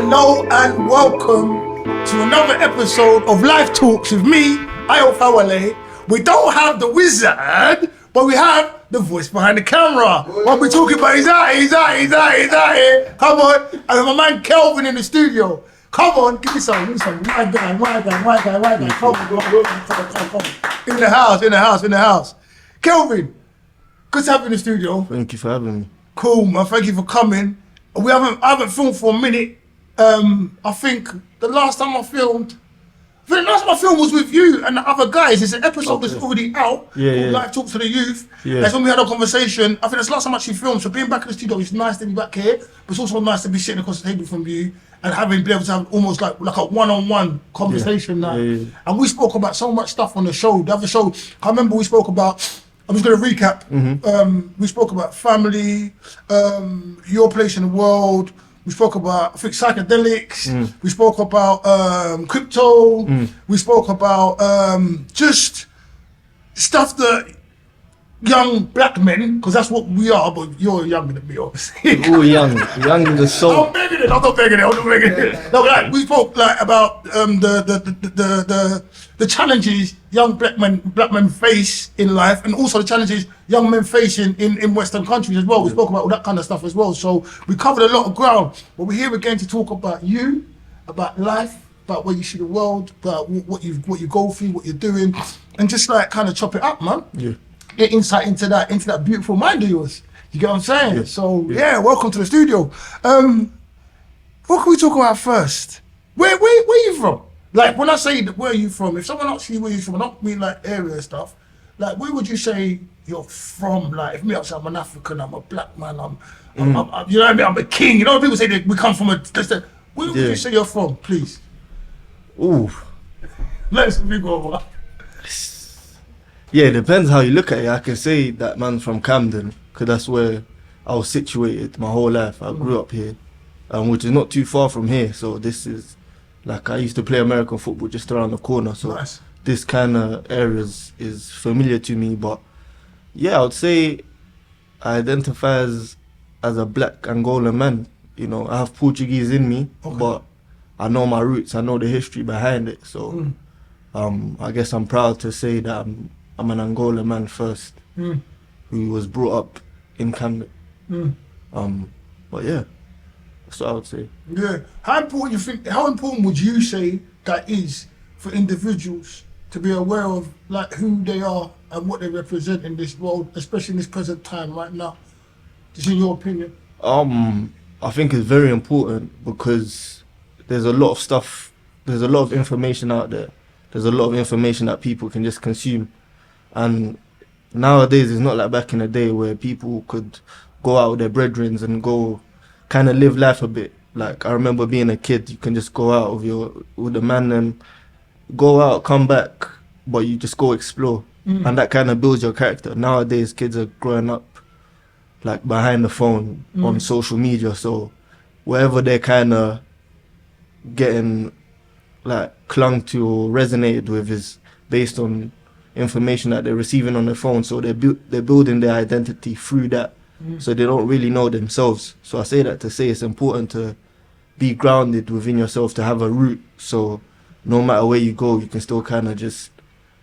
Hello and welcome to another episode of Live Talks with me, Fawole. We don't have the wizard, but we have the voice behind the camera. What we're talking about, he's out here. Come on, and my man Kelvin in the studio. Come on, give me some. My guy. Come on. In the house. Kelvin, good to have you in the studio. Thank you for having me. Cool, man. Thank you for coming. I haven't filmed for a minute. I think the last time I filmed was with you and the other guys. It's an episode that's already out. Yeah. Live Talk to the Youth. Yeah. That's when we had a conversation. I think that's the last time I actually filmed. So being back in the studio, it's nice to be back here, but it's also nice to be sitting across the table from you and be able to have almost like a one-on-one conversation now. Yeah. And we spoke about so much stuff on the show. The other show, I remember we spoke about. I'm just going to recap. Mm-hmm. We spoke about family, your place in the world. We spoke about, I think, psychedelics. We spoke about crypto. We spoke about just stuff that young black men, because that's what we are, but you're younger than me, obviously. We're young in the soul. I'm not begging it. No, like, we spoke like about the challenges young black men face in life, and also the challenges young men face in Western countries as well. We spoke about all that kind of stuff as well. So we covered a lot of ground, but we're here again to talk about you, about life, about where you see the world, about what you go through, what you're doing, and just like kind of chop it up, man. Yeah. Get insight into that beautiful mind of yours. You get what I'm saying? Yeah. So welcome to the studio. What can we talk about first? Where you from? Like when I say where are you from, if someone asks you where you from, I don't mean like area stuff. Like where would you say you're from? Like if me, I'm an African, I'm a black man, I'm you know what I mean? I'm a king. You know when people say that we come from where would you say you're from, please? Ooh. Let's big over. Yeah, it depends how you look at it. I can say that man's from Camden, because that's where I was situated my whole life. I grew up here, which is not too far from here. So this is, like, I used to play American football just around the corner. So nice. This kind of areas is familiar to me. But yeah, I would say I identify as a black Angolan man. You know, I have Portuguese in me, but I know my roots. I know the history behind it. So I guess I'm proud to say that I'm an Angolan man first, who was brought up in Camden. But yeah, that's what I would say. Yeah. How important would you say that is for individuals to be aware of like who they are and what they represent in this world, especially in this present time right now? Just in your opinion. I think it's very important because there's a lot of stuff, there's a lot of information out there. There's a lot of information that people can just consume. And nowadays, it's not like back in the day where people could go out with their brethren and go kind of live life a bit. Like, I remember being a kid, you can just go out with the man and go out, come back, but you just go explore. And that kind of builds your character. Nowadays, kids are growing up like behind the phone on social media. So wherever they're kind of getting like clung to or resonated with is based on information that they're receiving on their phone. So they're building their identity through that. So they don't really know themselves. So I say that to say it's important to be grounded within yourself, to have a root. So no matter where you go, you can still kind of just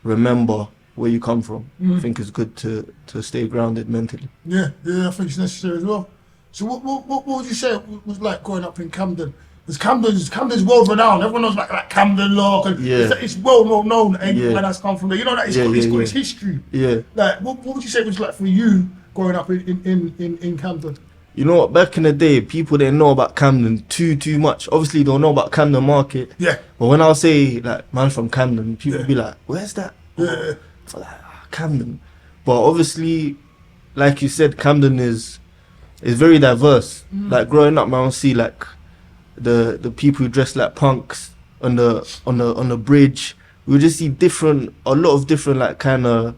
remember where you come from. I think it's good to stay grounded mentally. Yeah, I think it's necessary as well. So what would you say it was like growing up in Camden? Because Camden's world renowned. Everyone knows like Camden Lock, and it's well known. Anyone that's come from there, you know that it's got its history. Yeah. Like what would you say it was like for you growing up in Camden? You know what? Back in the day, people didn't know about Camden too much. Obviously, they don't know about Camden Market. Yeah. But when I say like man from Camden, people would be like, "Where's that?" Yeah. Like, Camden. But obviously, like you said, Camden is very diverse. Like growing up, man, I see like the people who dress like punks on the bridge. We would just see a lot of different like kind of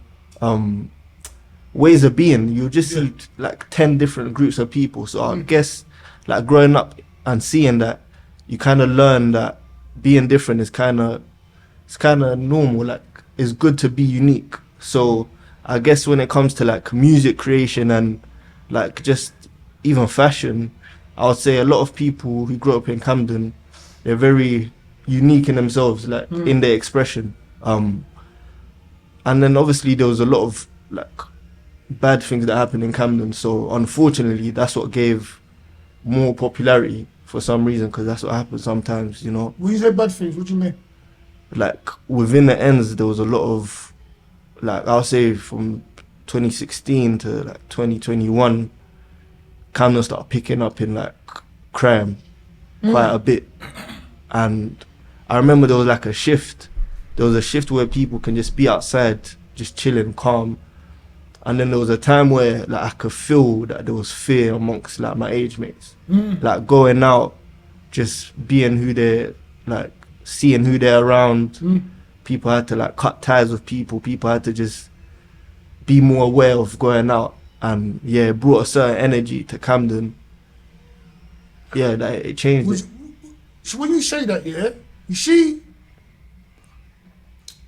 ways of being. You just see like 10 different groups of people. So I guess like growing up and seeing that, you kind of learn that being different is kind of normal. Like it's good to be unique. So I guess when it comes to like music creation and like just even fashion, I would say a lot of people who grew up in Camden, they're very unique in themselves, like in their expression. And then obviously there was a lot of like bad things that happened in Camden. So unfortunately, that's what gave more popularity for some reason, because that's what happens sometimes, you know. When you say bad things, what do you mean? Like within the ends, there was a lot of, like I'll say from 2016 to like 2021, Camden started picking up in like crime quite a bit. And I remember there was like a shift. There was a shift where people can just be outside, just chilling, calm. And then there was a time where like I could feel that there was fear amongst like my age mates. Like going out, just being who they're, like seeing who they're around. People had to like cut ties with people. People had to just be more aware of going out. And yeah, it brought a certain energy to Camden. Yeah, that it changed it. So when you say that, yeah, you see,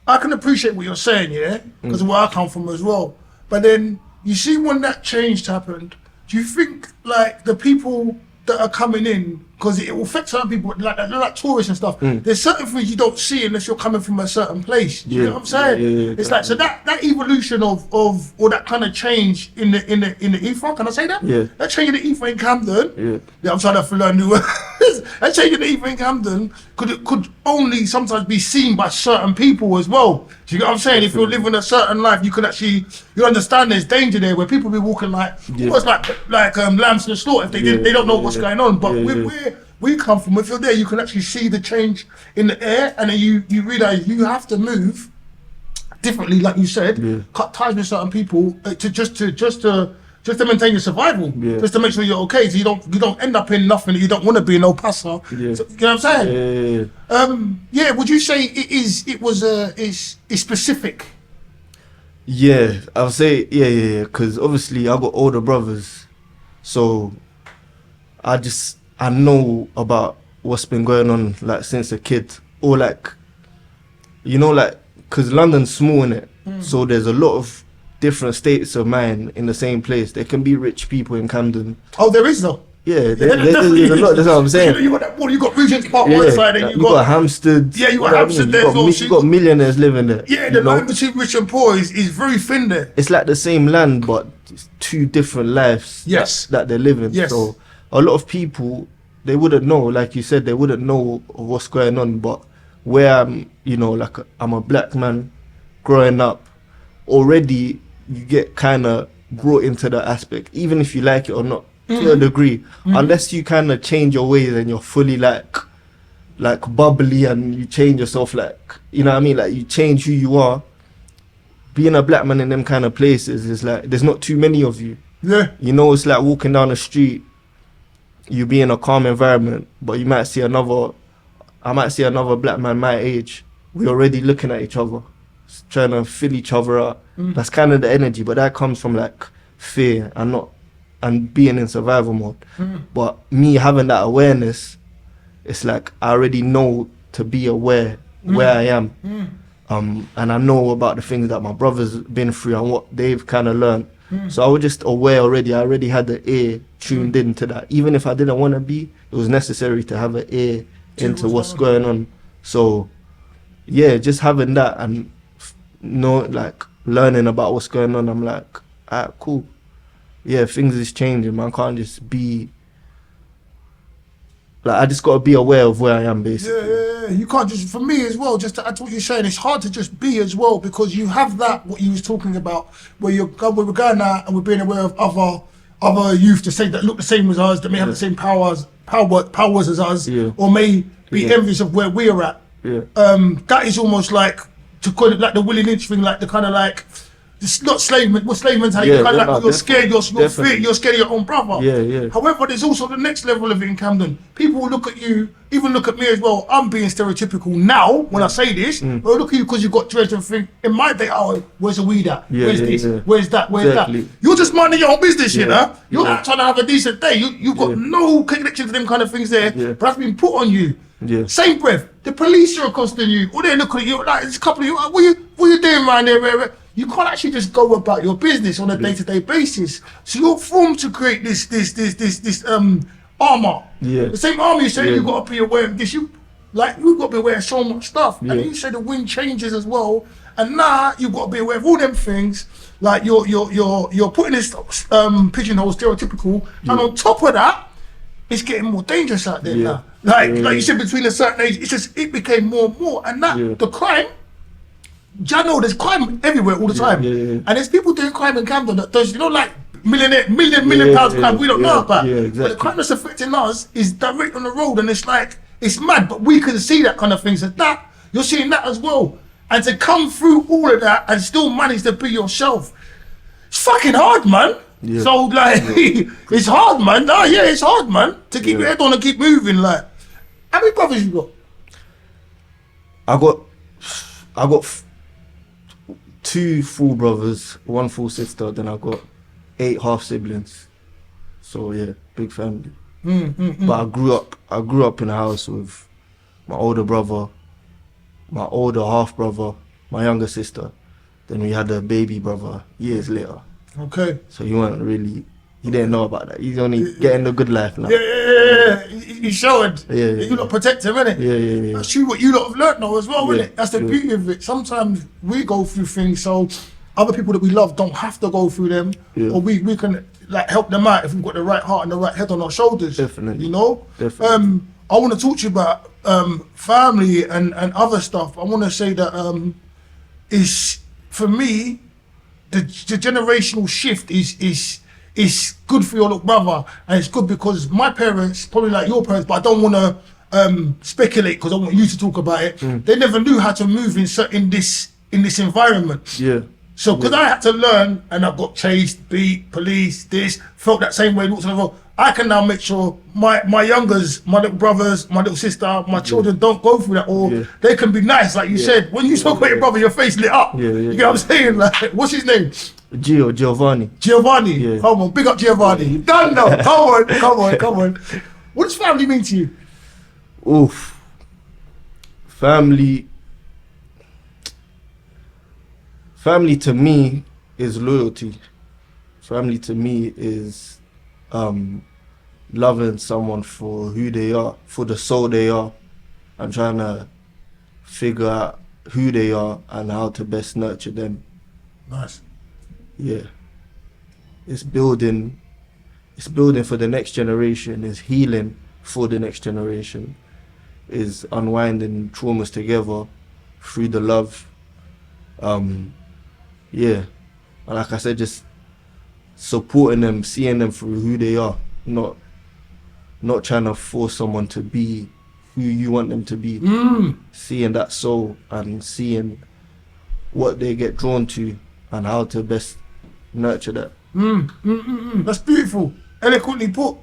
I can appreciate what you're saying, yeah, because of where I come from as well. But then you see, when that change happened, do you think like the people that are coming in, because it will affect certain people, like tourists and stuff. There's certain things you don't see unless you're coming from a certain place. Do you know what I'm saying? Yeah, it's like, so that evolution of or that kind of change in the ether. Can I say that? Yeah. That change in the ether in Camden. Yeah. I'm trying to learn new words. That change in the ether in Camden could only sometimes be seen by certain people as well. Do you know what I'm saying? If you're living a certain life, you can actually, you understand there's danger there where people be walking like almost like lambs to the slaughter if they don't know what's going on. But where we come from, if you're there, you can actually see the change in the air, and then you realise you have to move differently, like you said, cut ties with certain people to just to maintain your survival, just to make sure you're okay, so you don't end up in nothing that you don't want to be, no passer. So, you know what I'm saying? Yeah. Would you say it's specific? Yeah, I would say yeah. Because obviously I got older brothers, so I know about what's been going on like since a kid, or like, you know, like, because London's small, innit? So there's a lot of different states of mind in the same place. There can be rich people in Camden. Oh, there is though. Yeah, there's a lot. That's what I'm saying. You got that. Well, you got Regent's Park one side, and you got Hampstead. Yeah, you got Hampstead there. You got millionaires living there. Yeah, the line between rich and poor is very thin there. It's like the same land, but it's two different lives. Yes. That they're living. Yes. So a lot of people, they wouldn't know, like you said, they wouldn't know what's going on. But where I'm, you know, like I'm a black man growing up, already you get kind of brought into the aspect, even if you like it or not, to a degree, unless you kind of change your ways and you're fully like bubbly and you change yourself, like, you know what I mean, like you change who you are. Being a black man in them kind of places is like, there's not too many of you. Yeah. You know, it's like walking down the street, you be in a calm environment, but you might see I might see another black man my age. We're already looking at each other, trying to fill each other up. That's kind of the energy, but that comes from like fear and being in survival mode. But me having that awareness, it's like I already know to be aware where I am. And I know about the things that my brother's been through and what they've kind of learned. So I was just aware already. I already had the ear tuned into that. Even if I didn't want to be, it was necessary to have an ear into what's going on. So yeah, just having that and like learning about what's going on, I'm like, alright, cool. Yeah, things is changing, man. I can't just be like, I just gotta be aware of where I am, basically. Yeah. You can't just, for me as well, just to add to what you're saying, it's hard to just be as well, because you have that, what you was talking about, where we're going out and we're being aware of other youth to say that look the same as us, that may have the same powers as us, or may be envious of where we're at. That is almost like, to call it like the Willie Lynch thing, like the kind of like, it's not slave mentality. You're kind of like, you're scared, you're scared of your own brother. However, there's also the next level of it in Camden. People will look at you, even look at me as well. I'm being stereotypical now when I say this, but look at you because you've got dreads and think, in my day, oh, where's the weed at? Where's this? Where's that? Where's that? You're just minding your own business, you know? You're not trying to have a decent day. You've got no connection to them kind of things there, but that's been put on you. Same breath, the police are accosting you, or they're looking at you, like, there's a couple of you, what you doing around there? You can't actually just go about your business on a day-to-day basis. So you're formed to create this armor. Yeah. The same armor you say you got to be aware of this. You've got to be aware of so much stuff. Yeah. And then you say the wind changes as well. And now you've got to be aware of all them things. Like you're putting this pigeonhole stereotypical, and on top of that, it's getting more dangerous out there now. Like you said, between a certain age, it became more and more. And that the crime. I know there's crime everywhere all the time, and there's people doing crime in Camden that does, like million pounds crime we don't know about. Yeah, exactly. But the crime that's affecting us is direct on the road, and it's like it's mad. But we can see that kind of thing. So that you're seeing that as well, and to come through all of that and still manage to be yourself, it's fucking hard, man. Yeah. So like, it's hard, man. No, it's hard, man. To keep your head on and keep moving. Like, how many brothers you got? I got 2 full brothers, 1 full sister, then I got 8 half siblings. So yeah, big family. But I grew up in a house with my older brother, my older half brother, my younger sister. Then we had a baby brother years later. Okay. So he didn't know about that. He's only getting the good life now. Yeah. He's showing. Yeah. You lot protect him, innit? Yeah. That's true what you lot have learnt now as well, innit? That's the beauty of it. Sometimes we go through things so other people that we love don't have to go through them. Yeah. Or we can like help them out if we've got the right heart and the right head on our shoulders. Definitely. You know? Definitely. I want to talk to you about family and other stuff. I want to say that is for me the generational shift is good for your little brother, and it's good because my parents, probably like your parents, but I don't want to speculate because I want you to talk about it. They never knew how to move in this environment. Yeah. So because I had to learn, and I got chased, beat, police, felt that same way, looked on the road. I can now make sure my youngers, my little brothers, my little sister, my children don't go through that, or they can be nice, like you said. When you spoke about your brother, your face lit up. You know what I'm saying? Like, what's his name? Giovanni. Yeah. Come on, big up Giovanni. You done now. Come on. What does family mean to you? Oof. Family to me is loyalty. Family to me is loving someone for who they are, for the soul they are, and trying to figure out who they are and how to best nurture them. Nice. Yeah. It's building for the next generation, it's healing for the next generation, is unwinding traumas together through the love. And like I said, just supporting them, seeing them for who they are, not trying to force someone to be who you want them to be. Seeing that soul and seeing what they get drawn to and how to best nurture that. That's beautiful. Eloquently put.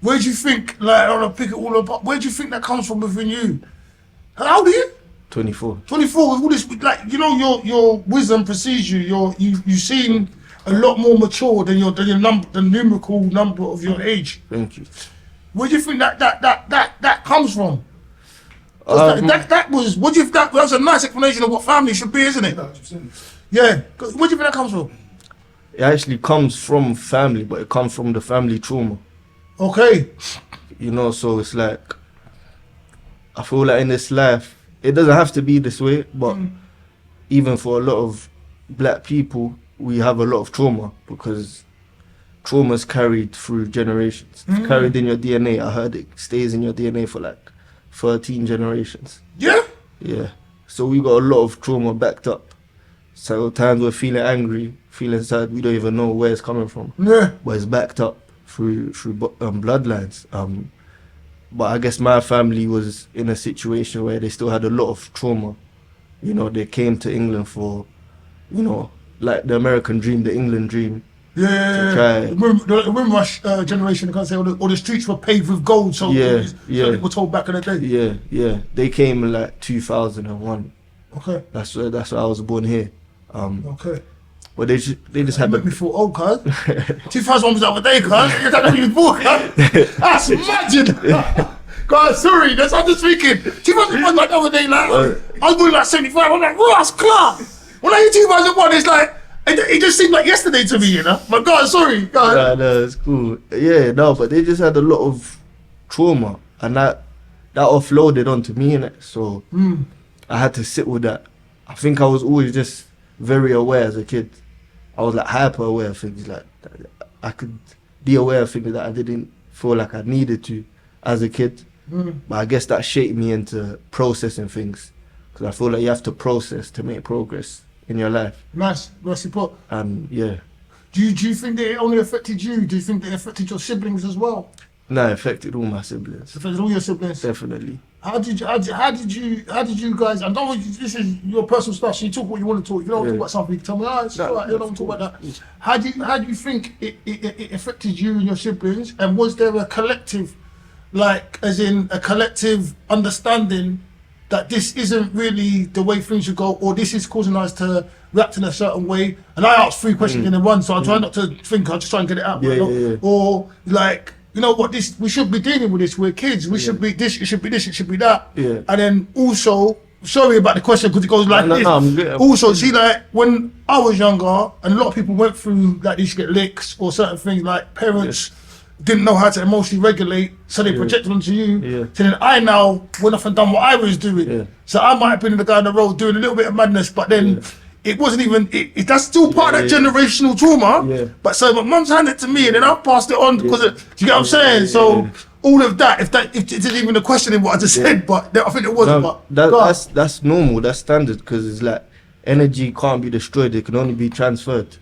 Where do you think, like, I want to pick it all apart, where do you think that comes from within you? How old are you? 24. 24, with all this, like, your wisdom precedes you. You seem a lot more mature than the numerical number of your age. Thank you. Where do you think that comes from? That was a nice explanation of what family should be, isn't it? 100%. Yeah. Where do you think that comes from? It actually comes from family, but it comes from the family trauma. Okay. So it's like, I feel like in this life, it doesn't have to be this way, but even for a lot of black people, we have a lot of trauma because trauma is carried through generations. It's carried in your DNA. I heard it stays in your DNA for like 13 generations. Yeah? Yeah. So we got a lot of trauma backed up. So times we're feeling angry, feeling sad, we don't even know where it's coming from. Yeah. But it's backed up through bloodlines. But I guess my family was in a situation where they still had a lot of trauma. They came to England for, like the American dream, the England dream. Yeah. The Windrush generation, I can't say, all the streets were paved with gold, so they were told back in the day. Yeah. They came in like 2001. Okay. That's why I was born here. Okay. But they just had make me feel old, cuz. 2001 was the other day, cuz. You don't know you was born, cuz. That's magic. God, sorry, that's I'm just speaking. 2001 like the other day, like I was born like 75. I'm like, Ross Clark. When I hear 2001, it's like It just seemed like yesterday to me, you know. But God, sorry. God. No, it's cool. Yeah, no, but they just had a lot of trauma, and that offloaded onto me, innit? So I had to sit with that. I think I was always just very aware as a kid. I was like hyper aware of things, like I could be aware of things that I didn't feel like I needed to as a kid. But I guess that shaped me into processing things, because I feel like you have to process to make progress in your life. Nice put. And yeah. Do you think that it only affected you? Do you think that it affected your siblings as well? No, it affected all my siblings. It affected all your siblings? Definitely. How did you guys, and don't, this is your personal stuff, so you talk what you want to talk. If you don't want to talk about something, you can tell me, it's all right, you don't want to talk about that. How do you think it affected you and your siblings, and was there a collective, like, as in a collective understanding that this isn't really the way things should go, or this is causing us to react in a certain way? And I asked 3 questions in one, so I try not to think, I'll just try and get it out. Or like, you know what, this, we should be dealing with this, we're kids, we should be this, it should be this, it should be that. And then also, sorry about the question because it goes like this. Also, see, like when I was younger, and a lot of people went through like these get licks or certain things, like parents didn't know how to emotionally regulate, so they projected onto you. So then I now went off and done what I was doing. So I might have been the guy on the road doing a little bit of madness, but then it wasn't even, that's still part of that generational trauma. But so my mum's handed it to me, and then I've passed it on because do you get what I'm saying? So all of that, if it isn't even a question in what I just said, but I think it wasn't. But that's normal, that's standard, because it's like energy can't be destroyed, it can only be transferred.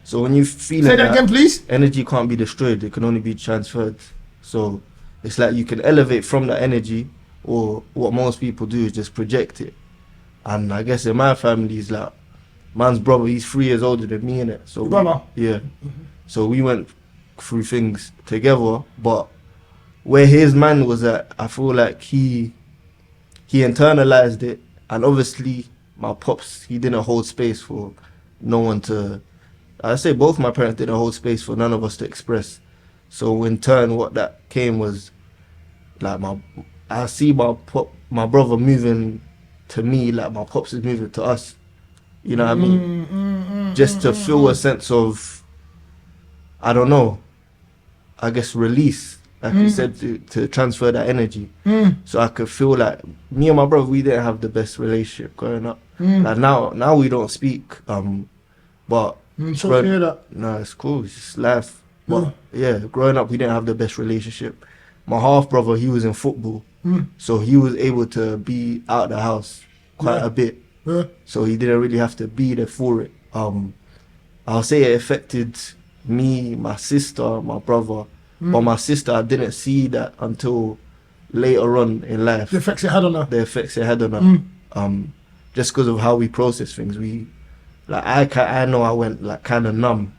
So when you feel say that again, please. Energy can't be destroyed, it can only be transferred. So it's like you can elevate from that energy, or what most people do is just project it. And I guess in my family, it's like, man's brother, he's 3 years older than me, innit? So brother. So we went through things together, but where his man was at, I feel like he internalized it, and obviously my pops, he didn't hold space for no one to, I say both my parents didn't hold space for none of us to express. So in turn, what that came was like I see my brother moving to me like my pops is moving to us. You know what I mean? Just to feel a sense of, I don't know, I guess release, like you said, to transfer that energy. So I could feel like me and my brother, we didn't have the best relationship growing up. Like now we don't speak, but sorry to hear that. No, it's cool, it's just life. But yeah, growing up we didn't have the best relationship. My half brother, he was in football, so he was able to be out the house quite a bit. So he didn't really have to be there for it. I'll say it affected me, my sister, my brother, but my sister, I didn't see that until later on in life. The effects it had on her. The effects it had on her. Just because of how we process things. I know I went like kind of numb.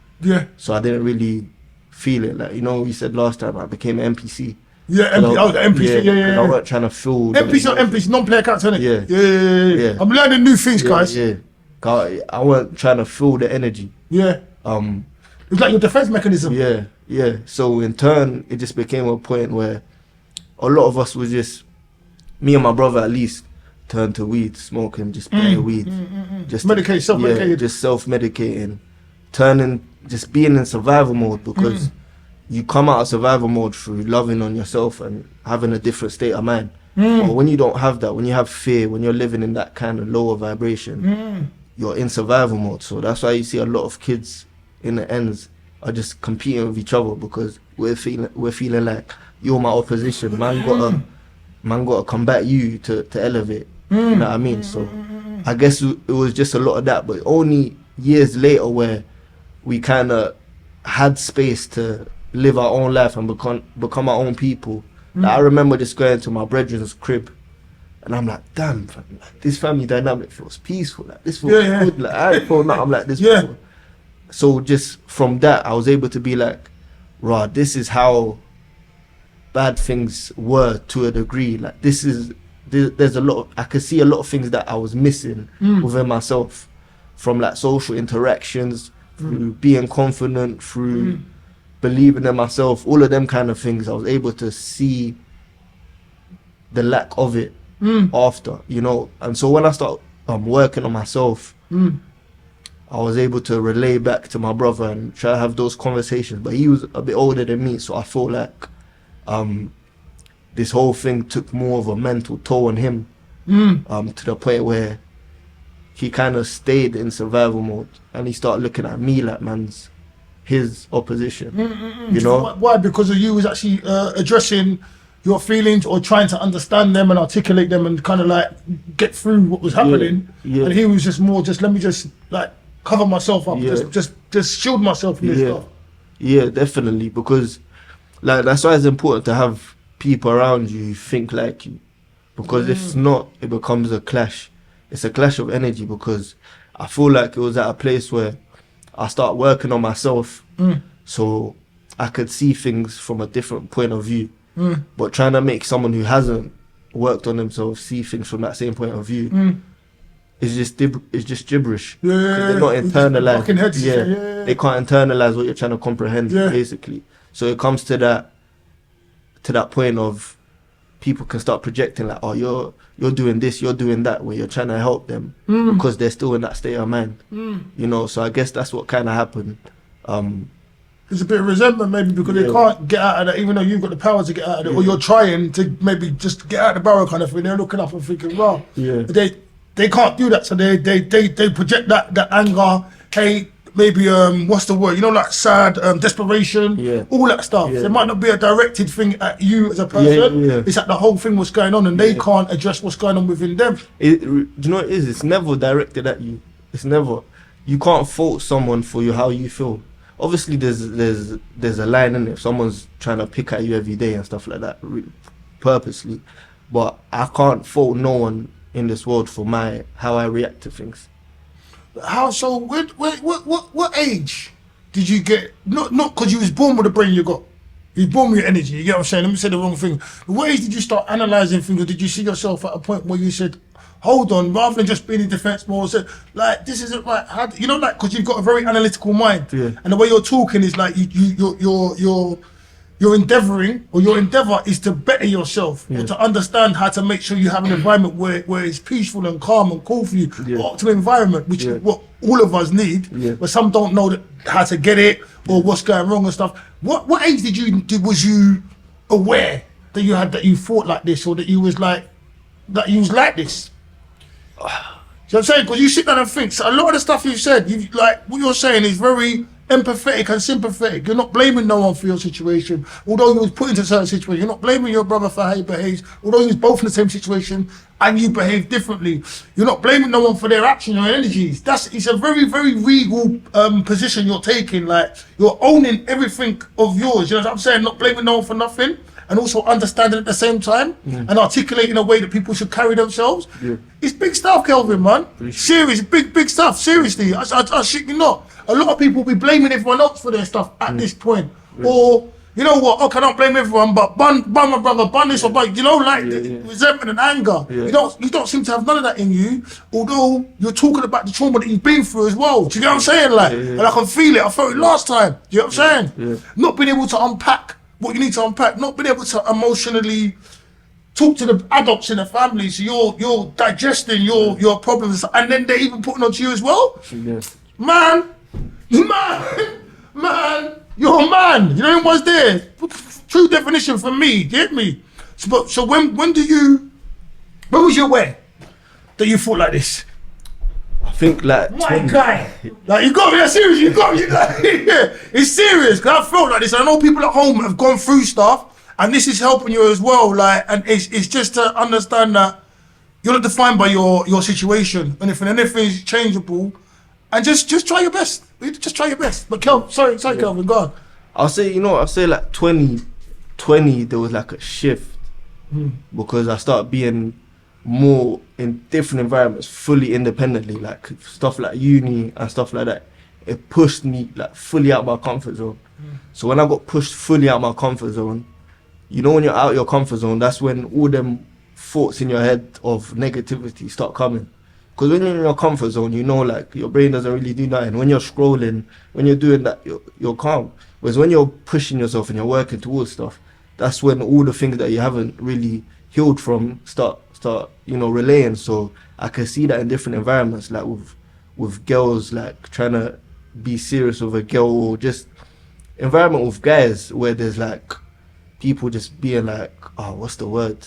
So I didn't really feel it. Like, you know, we said last time I became an NPC. NPC, I wasn't trying to feel NPC, non-player character, innit? Yeah. I'm learning new things, guys. I wasn't trying to feel the energy. It's like your defense mechanism. So in turn, it just became a point where a lot of us was just, me and my brother at least, turned to weed, smoking, just playing weed. Just self-medicating. Just self-medicating. Just being in survival mode, because you come out of survival mode through loving on yourself and having a different state of mind. But when you don't have that, when you have fear, when you're living in that kind of lower vibration, you're in survival mode. So that's why you see a lot of kids in the ends are just competing with each other, because we're feeling like you're my opposition. Man gotta combat you to elevate. You know what I mean? So I guess it was just a lot of that, but only years later where we kind of had space to live our own life and become our own people. Like, I remember just going to my brethren's crib, and I'm like, damn, like, this family dynamic feels peaceful. Like, this feels good. Like, I ain't feel nothing like this before. So just from that, I was able to be like, right, this is how bad things were to a degree. Like, there's a lot I could see a lot of things that I was missing within myself, from like social interactions, through being confident, through believing in myself, all of them kind of things. I was able to see the lack of it after, you know. And so when I start working on myself, I was able to relay back to my brother and try to have those conversations. But he was a bit older than me, so I feel like this whole thing took more of a mental toll on him, to the point where he kind of stayed in survival mode, and he started looking at me like man's his opposition. You know why? Because of you was actually addressing your feelings or trying to understand them and articulate them and kind of like get through what was happening. And he was just more let me just like cover myself up, just shield myself from this stuff. Yeah, definitely, because like that's why it's important to have people around you who think like you, because if not, it becomes a clash. It's a clash of energy, because I feel like it was at a place where I start working on myself, so I could see things from a different point of view. But trying to make someone who hasn't worked on themselves see things from that same point of view is just gibberish. They're not internalized. They can't internalize what you're trying to comprehend, basically. So it comes to that point of people can start projecting like, oh, you're doing this, you're doing that, where you're trying to help them because they're still in that state of mind. You know, so I guess that's what kind of happened. There's a bit of resentment maybe because they can't get out of that, even though you've got the power to get out of it, or you're trying to maybe just get out of the barrel kind of thing. They're looking up and thinking, wow, they can't do that, so they project that anger, hate, maybe what's the word? You know, like sad, desperation, all that stuff. There might not be a directed thing at you as a person. It's like the whole thing what's going on, and they can't address what's going on within them. Do you know what it is? It's never directed at you. It's never. You can't fault someone for how you feel. Obviously, there's a line in it. If someone's trying to pick at you every day and stuff like that, purposely, but I can't fault no one in this world for how I react to things. How so? What age did you get? Not because you was born with the brain you got. You was born with your energy. You get what I'm saying? Let me say the wrong thing. What age did you start analysing things, or did you see yourself at a point where you said, hold on, rather than just being in defence mode, said, like, this isn't right. How, you know, like, because you've got a very analytical mind, and the way you're talking is like you're endeavouring, or your endeavour is to better yourself, or to understand how to make sure you have an environment where it's peaceful and calm and cool for you, optimal environment, which is what all of us need, but some don't know how to get it or what's going wrong and stuff. What age was you aware that you thought like this, or that you was like this? You know what I'm saying? Because you sit down and think, so a lot of the stuff you've said, what you're saying is very empathetic and sympathetic. You're not blaming no one for your situation, although you was put into a certain situation. You're not blaming your brother for how he behaves, although you was both in the same situation and you behave differently. You're not blaming no one for their actions or energies. It's a very, very regal position you're taking. Like, you're owning everything of yours. You know what I'm saying? Not blaming no one for nothing, and also understanding at the same time and articulating a way that people should carry themselves. It's big stuff, Kelvin, man. Serious, big stuff. Seriously, I shit you not. A lot of people will be blaming everyone else for their stuff at this point. Or, you know what, okay, I don't blame everyone, but bun my brother, bun this or bun, you know, like resentment and anger. You don't seem to have none of that in you, although you're talking about the trauma that you've been through as well. Do you get what I'm saying? Like, and I can feel it. I felt it last time. Do you know what I'm saying? Not being able to unpack what you need to unpack, not being able to emotionally talk to the adults in the family, so you're digesting your problems, and then they're even putting onto you as well. Man, you're a man. You know what's there? True definition for me. Do you get me? So when was you aware that you thought like this? I think like my guy, like you got me. That's serious. You got me. Like, it's serious. Cause I felt like this. I know people at home have gone through stuff, and this is helping you as well. Like, and it's just to understand that you're not defined by your situation, and if anything's changeable, and just try your best. Just try your best. But sorry, Kelvin, go on. I'll say like 2020, there was like a shift because I started being more in different environments, fully independently, like stuff like uni and stuff like that. It pushed me like fully out my comfort zone. So when I got pushed fully out my comfort zone, you know, when you're out your comfort zone, that's when all them thoughts in your head of negativity start coming. Because when you're in your comfort zone, you know, like, your brain doesn't really do nothing. When you're scrolling, when you're doing that, you're calm. Whereas when you're pushing yourself and you're working towards stuff, that's when all the things that you haven't really healed from start, you know, relaying. So I can see that in different environments, like with with girls, like trying to be serious with a girl, or just environment with guys where there's like people just being like, oh, what's the word?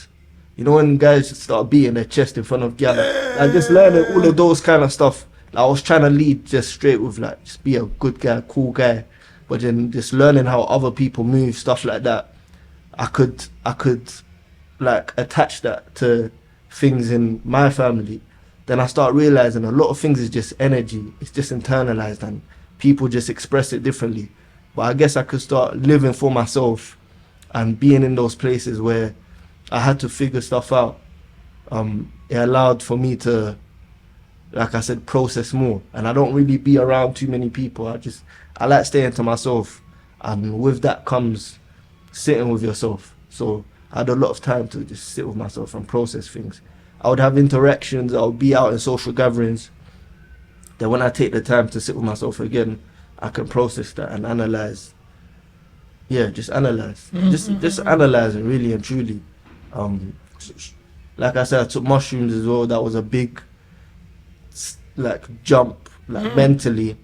You know, when guys start beating their chest in front of girls, like just learning all of those kind of stuff. Like, I was trying to lead just straight with like, just be a good guy, cool guy, but then just learning how other people move, stuff like that. I could like attach that to things in my family. Then I start realizing a lot of things is just energy. It's just internalized and people just express it differently. But I guess I could start living for myself and being in those places where I had to figure stuff out. It allowed for me to, like I said, process more. And I don't really be around too many people. I like staying to myself. And with that comes sitting with yourself. So I had a lot of time to just sit with myself and process things. I would have interactions, I would be out in social gatherings. Then when I take the time to sit with myself again, I can process that and analyze. Yeah, just analyze. Just analyzing, really and truly. Like I said, I took mushrooms as well. That was a big like jump, like mentally,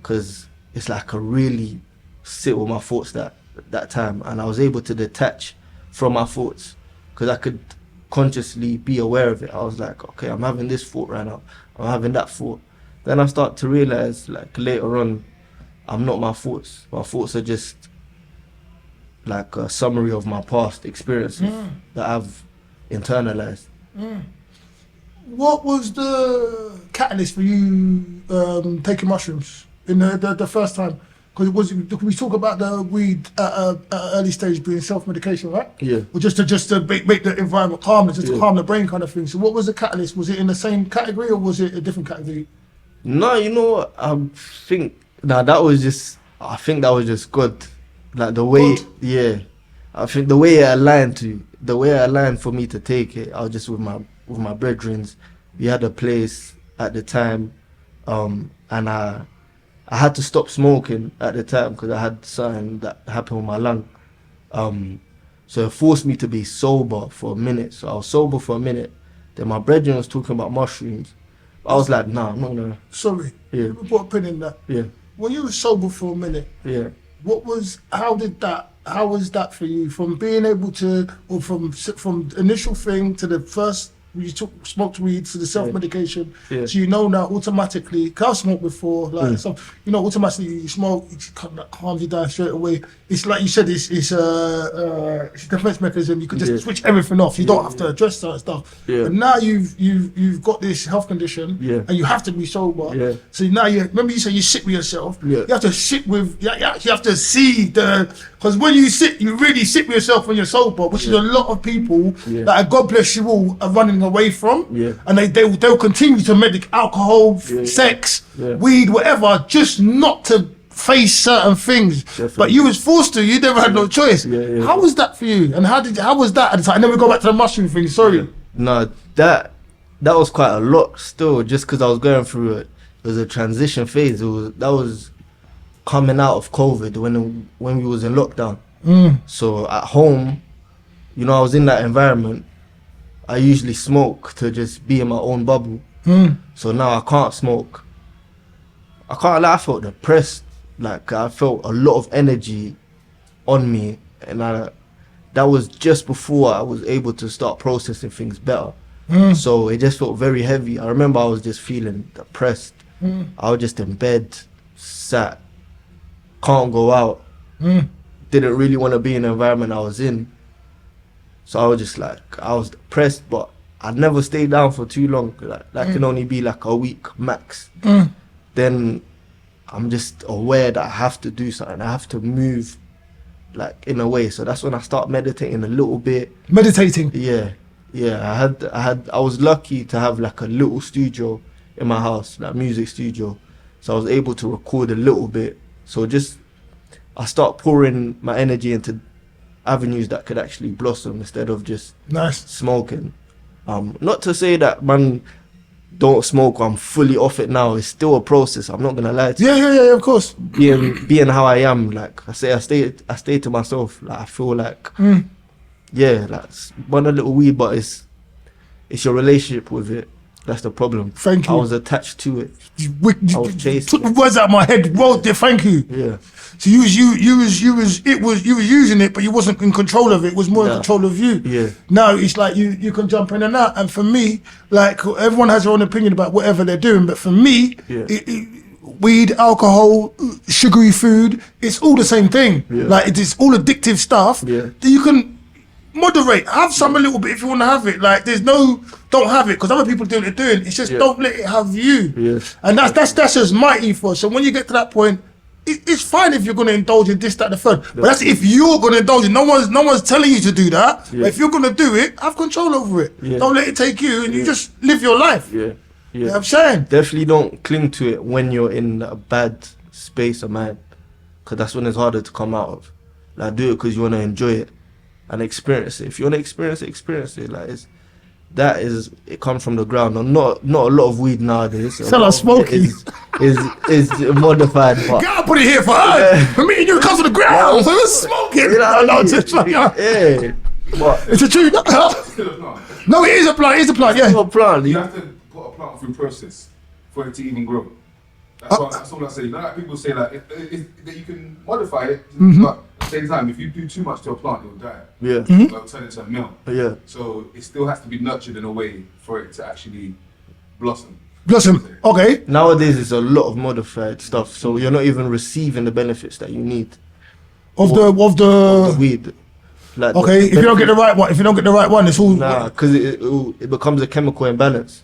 because it's like a really sit with my thoughts that time, and I was able to detach from my thoughts because I could consciously be aware of it. I was like, okay, I'm having this thought right now, I'm having that thought. Then I start to realize, like later on, I'm not my thoughts. My thoughts are just like a summary of my past experiences that I've internalized. What was the catalyst for you taking mushrooms in the first time? Because we talk about the weed at an early stage being self-medication, right? Yeah. Or just to make the environment calm, just to calm the brain kind of thing. So what was the catalyst? Was it in the same category or was it a different category? No, you know what? I think that was just good. Like the way, I think the way it aligned for me to take it. I was just with my brethren. We had a place at the time, and I had to stop smoking at the time because I had something that happened with my lung. So it forced me to be sober for a minute. So I was sober for a minute. Then my brethren was talking about mushrooms. I was like, nah, I'm not gonna. Sorry. Yeah. We put a pin in that. Yeah. When you were sober for a minute. Yeah. How was that for you? From being able to, or from initial thing to the first, you smoked weed to the self-medication, so you know now automatically, cause I've smoked before, like automatically you smoke, it kind of calms you down straight away. It's like you said, it's a defense mechanism. You can just switch everything off. You don't have to address certain stuff. Yeah. But now you've got this health condition, and you have to be sober. Yeah. So now remember you said you sit with yourself. Yeah. You have to sit with. You have to see because when you sit, you really sit with yourself when you're sober, which is a lot of people that God bless you all are running away from, and they'll continue to medic alcohol, sex, weed, whatever, just not to face certain things. Definitely. But you was forced to. You never had no choice. How was that for you? And how was that at the time? And then we go back to the mushroom thing. Sorry. No, that was quite a lot still. Just because I was going through it was a transition phase. That was coming out of COVID when we was in lockdown. So at home, I was in that environment. I usually smoke to just be in my own bubble. So now I can't smoke. I can't lie, I felt depressed. Like I felt a lot of energy on me, and that was just before I was able to start processing things better. So it just felt very heavy. I remember I was just feeling depressed. I was just in bed, sat, can't go out. Didn't really want to be in the environment I was in. So I was just like, I was depressed, but I'd never stay down for too long. That can only be like a week max. Then I'm just aware that I have to do something. I have to move, like in a way. So that's when I start meditating a little bit. Meditating? Yeah. I was lucky to have like a little studio in my house, like music studio. So I was able to record a little bit. So I start pouring my energy into avenues that could actually blossom instead of just smoking. Not to say that man don't smoke, I'm fully off it now. It's still a process. I'm not gonna lie to you. Yeah, of course. Being how I am, like I stay to myself. Like I feel like like want a little weed, but it's your relationship with it That's the problem. Thank you. I was attached to it. You I was chasing took the words out of my head. Well, thank you. Yeah. So you was using it, but you wasn't in control of it. It was more in control of you. Yeah. Now it's like you can jump in and out. And for me, like everyone has their own opinion about whatever they're doing, but for me, weed, alcohol, sugary food, it's all the same thing. Yeah. Like it's all addictive stuff. Yeah. That you can moderate, have some a little bit if you want to have it. Like there's no, don't have it because other people do what they're doing. It's just don't let it have you. Yes. And that's just my ethos. So when you get to that point, it's fine if you're going to indulge in this, that, the third. But that's if you're going to indulge in. No one's telling you to do that. Yeah. But if you're going to do it, have control over it. Yeah. Don't let it take you, and you just live your life. Yeah. You know what I'm saying? Definitely don't cling to it when you're in a bad space of mind, because that's when it's harder to come out of. Like, do it because you want to enjoy it and experience it. If you want to experience it. Like, it comes from the ground. And not a lot of weed nowadays. Sell us smoky. Is modified. But God put it here for us. For me and you, it comes from the ground. So it's smoking. You know, No, just like, yeah. But it's a tree. No, it is a plant. It is a plant. Yeah. a plant. You have to put a plant through process for it to even grow. That's all I say. You know, like people say that you can modify it, but at the same time, if you do too much to a plant, it'll die. Yeah. It'll turn into a mill. Yeah. So it still has to be nurtured in a way for it to actually blossom. Blossom. Okay. Nowadays, it's a lot of modified stuff, so you're not even receiving the benefits that you need Of the of the weed. Like okay, if you don't get the right one, it's all because it becomes a chemical imbalance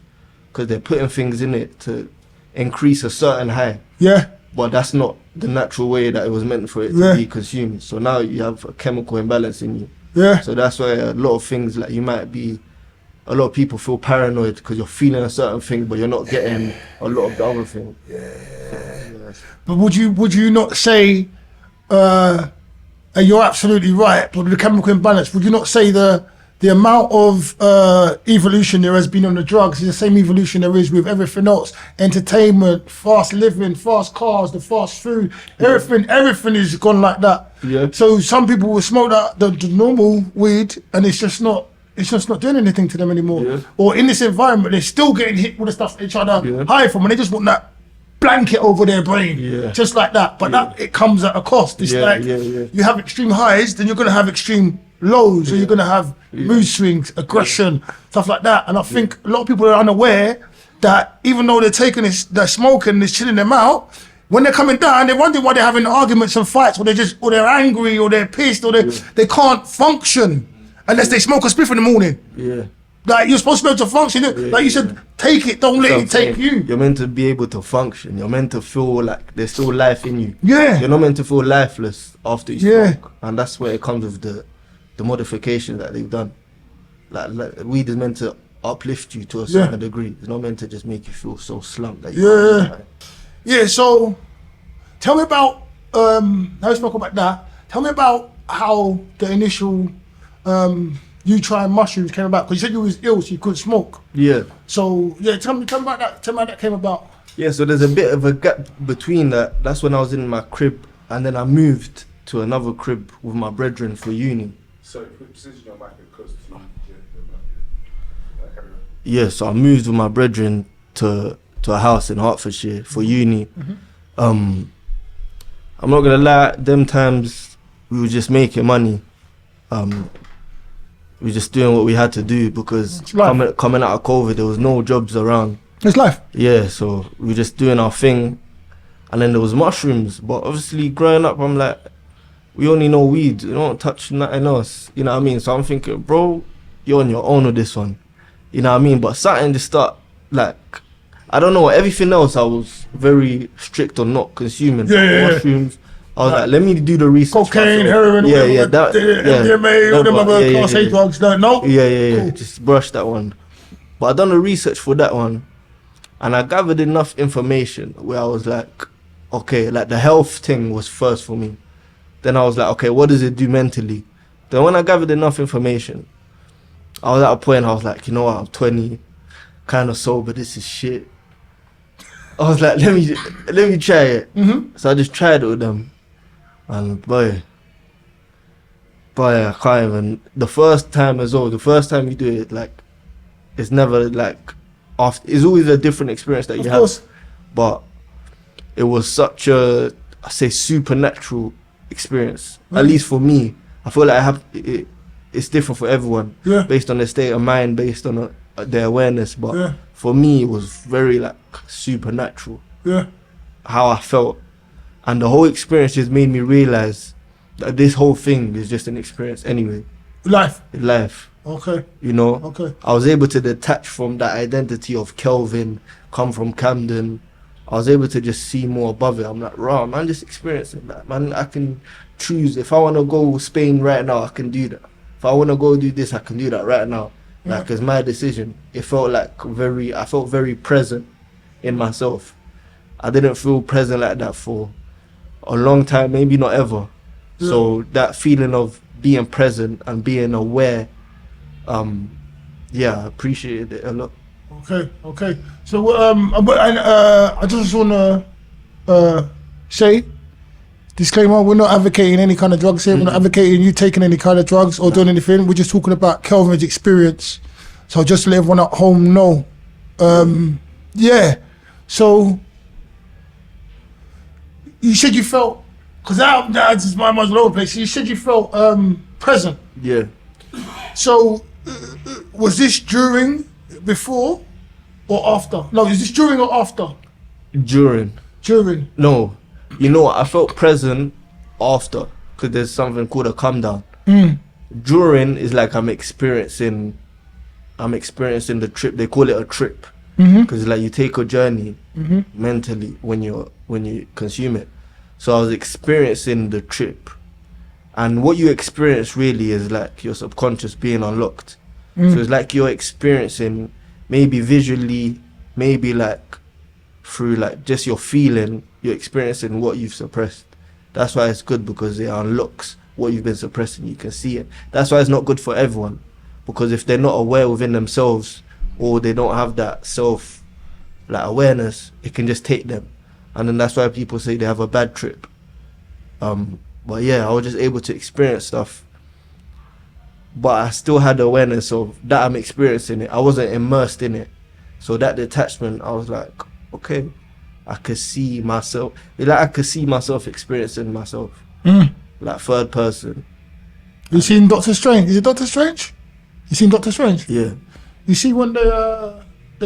because they're putting things in it to increase a certain high. Yeah. But that's not the natural way that it was meant for it to be consumed. So now you have a chemical imbalance in you. Yeah. So that's why a lot of things, like a lot of people feel paranoid because you're feeling a certain thing, but you're not getting a lot of the other thing. Yeah. But would you not say, you're absolutely right, but the chemical imbalance, would you not say the amount of evolution there has been on the drugs is the same evolution there is with everything else? Entertainment, fast living, fast cars, the fast food, everything is gone like that. Yeah. So some people will smoke the normal weed and it's just not doing anything to them anymore. Yeah. Or in this environment, they're still getting hit with the stuff they're trying to hide from, and they just want that blanket over their brain, just like that. But it comes at a cost. It's you have extreme highs, then you're going to have extreme lows, or you're going to have mood swings, aggression, stuff like that. And I think a lot of people are unaware that even though they're taking this, they're smoking, they're chilling them out, when they're coming down, they're wondering why they're having arguments and fights, or they're angry, or they're pissed, or they can't function unless they smoke a spliff in the morning. Yeah. Like, you're supposed to be able to function. Like you said, take it, don't let it take you. You're meant to be able to function. You're meant to feel like there's still life in you. Yeah. You're not meant to feel lifeless after you smoke. And that's where it comes with the modification that they've done. Like weed is meant to uplift you to a certain degree. It's not meant to just make you feel so slumped that you Yeah, so tell me about, now we spoke about that, tell me about how the initial you trying mushrooms came about, because you said you was ill so you couldn't smoke. Yeah. So tell me about that. Tell me how that came about. Yeah, so there's a bit of a gap between that. That's when I was in my crib, and then I moved to another crib with my brethren for uni. So put precision on back because yeah, so I moved with my brethren to a house in Hertfordshire for uni. I'm not gonna lie, them times we were just making money. We were just doing what we had to do because coming out of COVID, there was no jobs around. It's life. Yeah, so we were just doing our thing, and then there was mushrooms. But obviously, growing up, I'm like, we only know weed. We don't touch nothing else. You know what I mean? So I'm thinking, bro, you're on your own with this one. You know what I mean? But something just start, like, I don't know, everything else I was very strict on not consuming. Mushrooms. I was like, let me do the research. Cocaine, heroin, MDMA, all them other class A drugs. No? Yeah. Cool. Just brush that one. But I done the research for that one, and I gathered enough information where I was like, okay, like the health thing was first for me. Then I was like, okay, what does it do mentally? Then when I gathered enough information, I was at a point I was like, you know what, I'm 20, kind of sober, this is shit. I was like, let me try it. So I just tried it with them. And boy, I can't even, the first time you do it, like, it's never like after. It's always a different experience that you Of have. course. But it was such a, I say, supernatural experience. At least for me, I feel like it's different for everyone, Yeah. based on their state of mind, based on their awareness. But Yeah. for me, it was very like supernatural Yeah. how I felt, and the whole experience just made me realize that this whole thing is just an experience anyway. Life. In life, Okay. you know. Okay. I was able to detach from that identity of Kelvin, come from Camden. I was able to just see more above it. I'm like, raw, man, just experiencing that, man. I can choose. If I want to go Spain right now, I can do that. If I want to go do this, I can do that right now. Like, it's my decision. It felt like I felt very present in myself. I didn't feel present like that for a long time, maybe not ever. Yeah. So that feeling of being present and being aware, I appreciated it a lot. Okay. So, I just want to say, disclaimer, we're not advocating any kind of drugs here. We're not advocating you taking any kind of drugs or doing anything. We're just talking about Kelvin's experience. So just to let everyone at home know. So, you said you felt, because that's just my mind's all over the place. You said you felt present. Yeah. So, was this during, before, or after? No, is this during or after? During. No. You know what? I felt present after, because there's something called a come down. During is like I'm experiencing the trip. They call it a trip, because like you take a journey mentally when you consume it. So I was experiencing the trip, and what you experience really is like your subconscious being unlocked. So it's like you're experiencing, maybe visually, maybe like through like just your feeling, you're experiencing what you've suppressed. That's why it's good, because it unlocks what you've been suppressing. You can see it. That's why it's not good for everyone, because if they're not aware within themselves, or they don't have that self like awareness, it can just take them. And then that's why people say they have a bad trip. But yeah, I was just able to experience stuff, but I still had the awareness of that I'm experiencing it. I wasn't immersed in it. So that detachment, I was like, okay, I could see myself. Like I could see myself experiencing myself, like third person. You seen Doctor Strange? Is it Doctor Strange? You seen Doctor Strange? Yeah. You see when they go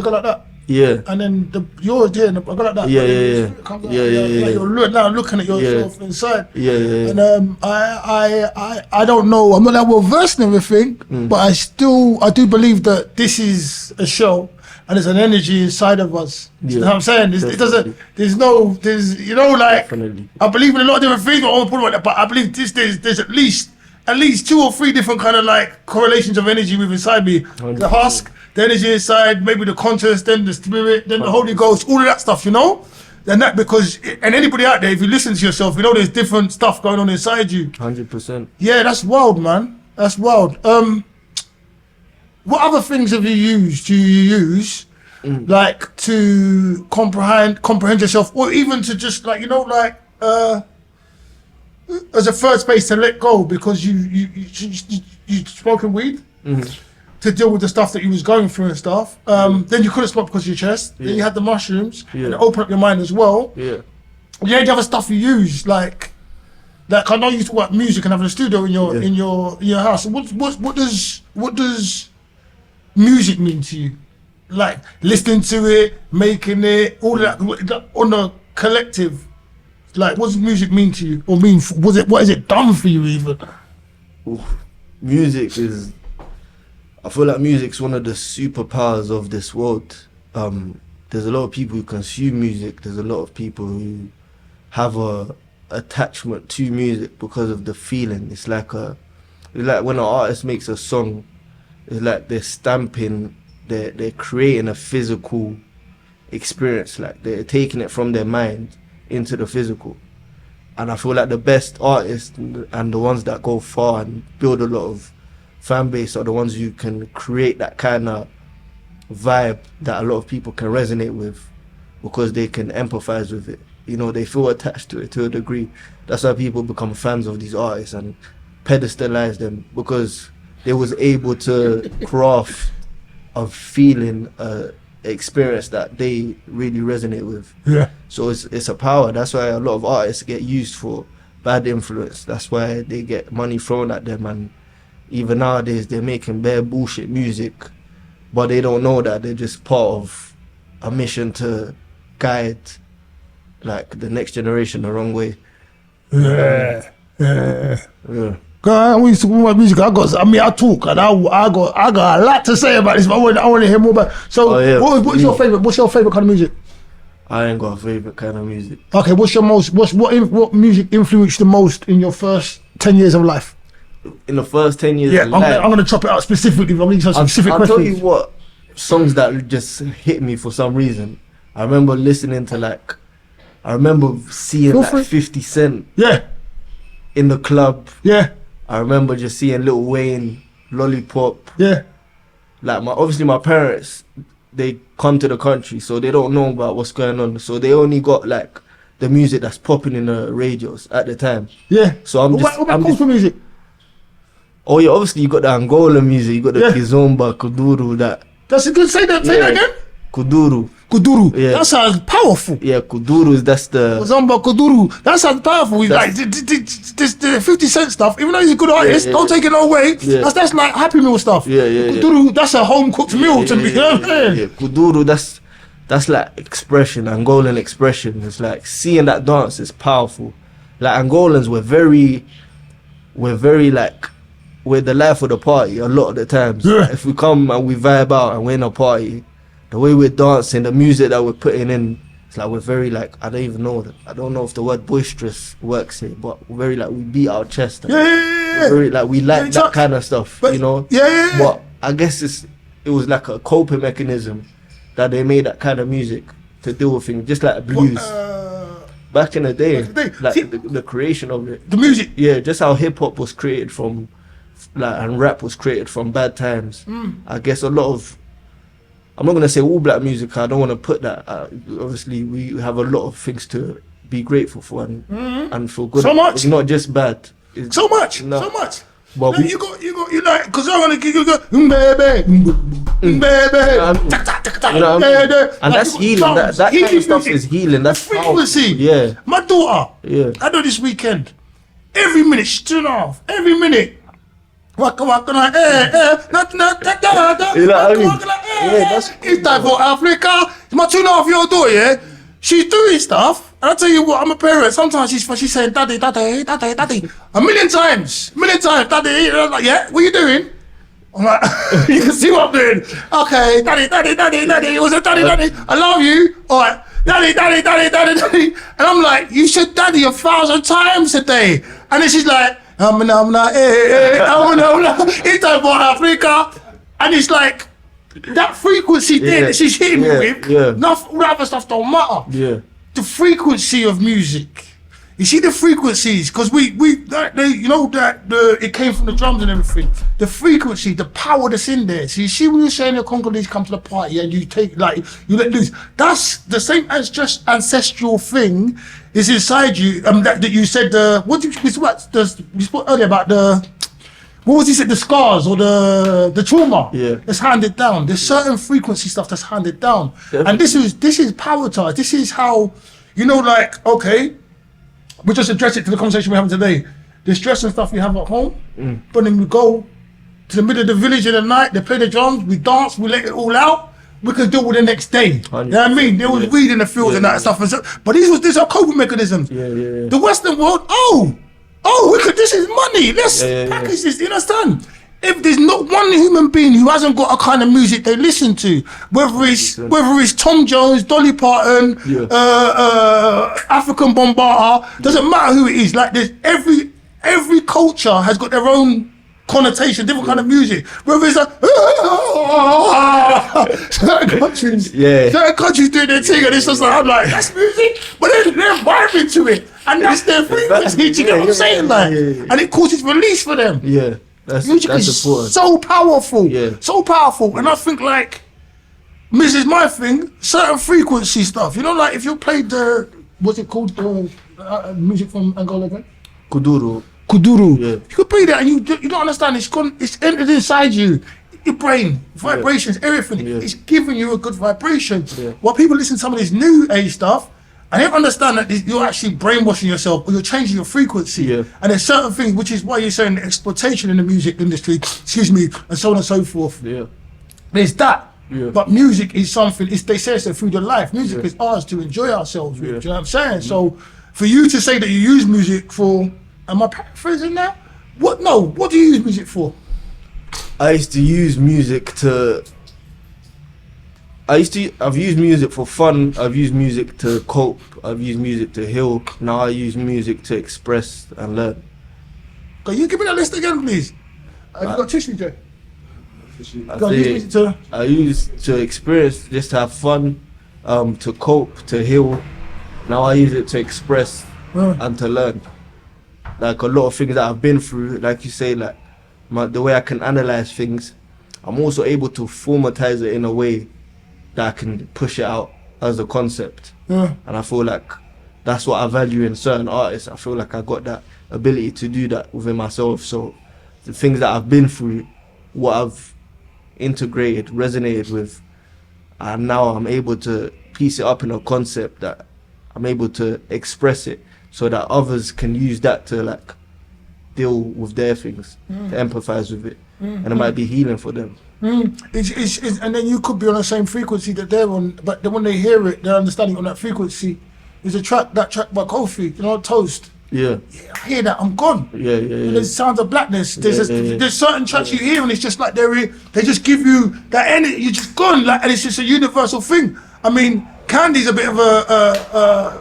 like that? Yeah. And then you're there and I go like that. Yeah, and then yeah, the yeah. spirit comes out, Yeah, like, yeah, like yeah. you're now looking at yourself inside. Yeah. And I don't know. I'm not that well versed in everything, but I do believe that this is a show and there's an energy inside of us. You know what I'm saying? It doesn't. There's you know, like Definitely. I believe in a lot of different things, but I believe there's at least 2 or 3 different kind of like correlations of energy within inside me. 100%. The husk, the energy inside, maybe the conscious, then the spirit, then the Holy Ghost, all of that stuff, you know? And that and anybody out there, if you listen to yourself, you know there's different stuff going on inside you. 100%. Yeah, that's wild, man. That's wild. What other things have you used? Do you use like to comprehend yourself, or even to just like, you know, like as a first space to let go, because you smoking weed to deal with the stuff that you was going through and stuff. Then you couldn't smoke because of your chest. Then you had the mushrooms and open up your mind as well. Yeah. Yeah, the other stuff you use, like I know you talk about music and having a studio in your house. What does music mean to you? Like listening to it, making it, all of that on a collective. Like, what does music mean to you, or what has it done for you even? Music is, I feel like music's one of the superpowers of this world. There's a lot of people who consume music. There's a lot of people who have a attachment to music because of the feeling. It's like when an artist makes a song, it's like they're stamping, they're creating a physical experience. Like they're taking it from their mind into the physical. And I feel like the best artists and the ones that go far and build a lot of fan base are the ones who can create that kind of vibe that a lot of people can resonate with, because they can empathize with it. You know, they feel attached to it to a degree. That's why people become fans of these artists and pedestalize them, because they was able to craft a feeling, experience that they really resonate with. Yeah. So it's a power. That's why a lot of artists get used for bad influence. That's why they get money thrown at them, and even nowadays they're making bare bullshit music, but they don't know that they're just part of a mission to guide like the next generation the wrong way. Yeah. Yeah. God, we used to talk about music. I talk, and I got a lot to say about this, but I want to hear more about. So, what's your favorite? What's your favorite kind of music? I ain't got a favorite kind of music. Okay, what music influenced the most in your first 10 years of life? In the first 10 years Yeah, of life, I'm gonna chop it out specifically. I'm gonna give you some specific I'll questions. tell you what songs that just hit me for some reason. I remember listening to I remember seeing Feel free. 50 Cent Yeah, in the club. yeah, I remember just seeing Lil Wayne, Lollipop. yeah. Like obviously my parents, they come to the country, so they don't know about what's going on. So they only got like the music that's popping in the radios at the time. Yeah. So I'm What about cultural music? Oh yeah, obviously you got the Angola music, you got the Yeah. Kizomba, Kuduru, that. That's a good. Say that again. Kuduru. Kuduru. Yeah. That sounds powerful. Yeah, Kuduru, that's the. Zamba Kuduru. That sounds powerful. Like the 50 Cent stuff. Even though he's a good artist, don't take it no way. Yeah. That's like Happy Meal stuff. Yeah. Kuduru. That's a home cooked meal to me. You know what I'm saying? Yeah, Kuduru, that's like expression, Angolan expression. It's like seeing that dance is powerful. Like Angolans, we're very like, we're the life of the party a lot of the times. Yeah. If we come and we vibe out and we're in a party, the way we're dancing, the music that we're putting in, it's like we're very like, I don't know if the word boisterous works here, but we're very like, we beat our chest. Yeah. We're very like, we like that kind of stuff, But- you know? Yeah. But I guess it was like a coping mechanism that they made that kind of music to deal with things, just like blues. Back in the day, like See- the creation of it. The music. Yeah, just how hip hop was created from, and rap was created from bad times. I guess a lot of, I'm not gonna say all black music. I don't want to put that. Obviously, we have a lot of things to be grateful for and feel good. So much. It's not just bad. It's, So much. No. So much. But Like, you like, because I want to give you baby, baby. You know what I mean? And that's healing. That kind of stuff is healing. That's frequency. powerful. Yeah. My daughter. Yeah. I do this weekend. Every minute she's turning off. Every minute. Waka waka like You know what I mean? Yeah, that's it's time for Africa. It's my 2.5-year-old daughter, yeah? She's doing stuff. And I tell you what, I'm a parent. Sometimes she's saying, daddy. A million times, daddy. And I'm like, yeah, what are you doing? I'm like, you can see what I'm doing. Okay, daddy. It was a daddy. I love you. All right, daddy. And I'm like, you said daddy 1,000 times a day. And then she's like, it's time for Africa. And it's like, that frequency there that she's hitting me with, all that other stuff don't matter. Yeah. The frequency of music. You see the frequencies, because it came from the drums and everything. The frequency, the power that's in there. So you see when you're saying your Congolese come to the party and you take, like, you let loose. That's the same as just ancestral thing is inside you. That you said, you spoke earlier about what was he said, the scars or the trauma that's handed down. There's certain frequency stuff that's handed down. Definitely. And this is power ties. This is how, like, okay, we just address it to the conversation we're having today. The stress and stuff we have at home, but then we go to the middle of the village in the night, they play the drums, we dance, we let it all out, we can deal with the next day. 100%. You know what I mean? There was weed in the fields and that stuff. But these are coping mechanisms. Yeah. The Western world, this is money. Let's package this. You understand? If there's not one human being who hasn't got a kind of music they listen to, whether it's Tom Jones, Dolly Parton, African Bombata, doesn't matter who it is. Like there's every culture has got their own connotation, different kind of music. Whether it's like certain countries doing their thing, and it's just like I'm like that's music, but they're vibing to it, and that's their frequency. Do you know what I'm saying? Like, and it causes release for them. Yeah. Music that's is important. so powerful, Yeah. so powerful, and I think like this is my thing. Certain frequency stuff, like if you played what's it called, music from Angola again? Kuduru. Kuduru. Yeah. You could play that and you don't understand. It's entered inside you. your brain, vibrations, everything. Yeah. It's giving you a good vibration. Yeah. While people listen to some of this new age stuff, and they don't understand that you're actually brainwashing yourself, or you're changing your frequency. Yeah. And there's certain things, which is why you're saying exploitation in the music industry, excuse me, and so on and so forth. Yeah. There's that. Yeah. But music is something, they say it's a food of life. Music Yeah. is ours to enjoy ourselves with. Yeah. Do you know what I'm saying? So for you to say that you use music for, am I paraphrasing that? What do you use music for? I used to use music to. I've used music for fun. I've used music to cope. I've used music to heal. Now I use music to express and learn. Can you give me that list again, please? Have you got tissue, Jay? I Go on, use say music to. I use to experience, just to have fun, to cope, to heal. Now I use it to express and to learn. Like a lot of things that I've been through, like you say, like the way I can analyze things, I'm also able to formatize it in a way that I can push it out as a concept. Yeah. And I feel like that's what I value in certain artists. I feel like I got that ability to do that within myself. So the things that I've been through, what I've integrated, resonated with, and now I'm able to piece it up in a concept that I'm able to express it so that others can use that to like deal with their things, to empathize with it. And it might be healing for them. It's, and then you could be on the same frequency that they're on, but then when they hear it, they're understanding on that frequency. There's that track by Kofi, Toast. Yeah. Yeah, I hear that, I'm gone. Yeah. There's sounds of blackness. There's Yeah. there's certain tracks you hear and it's just like they just give you that energy. You're just gone, like, and it's just a universal thing. I mean, Candy's a bit of a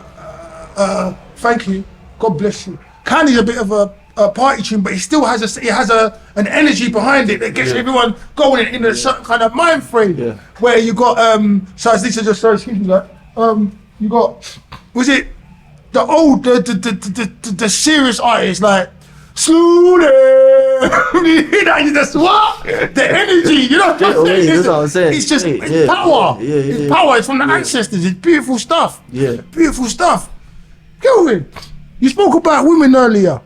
thank you, God bless you. Candy's a bit of a party tune, but it still has an energy behind it that gets everyone going in a certain kind of mind frame. Yeah. Where you got so as Lisa just said, excuse me, like you got, was it the old the serious artists like slowly you hear that, you just what? The energy, you know what I'm saying? That's what I'm saying. It's just Yeah, it's power. yeah, It's power, it's from the ancestors, it's beautiful stuff. Yeah. Beautiful stuff. Kelvin, you spoke about women earlier.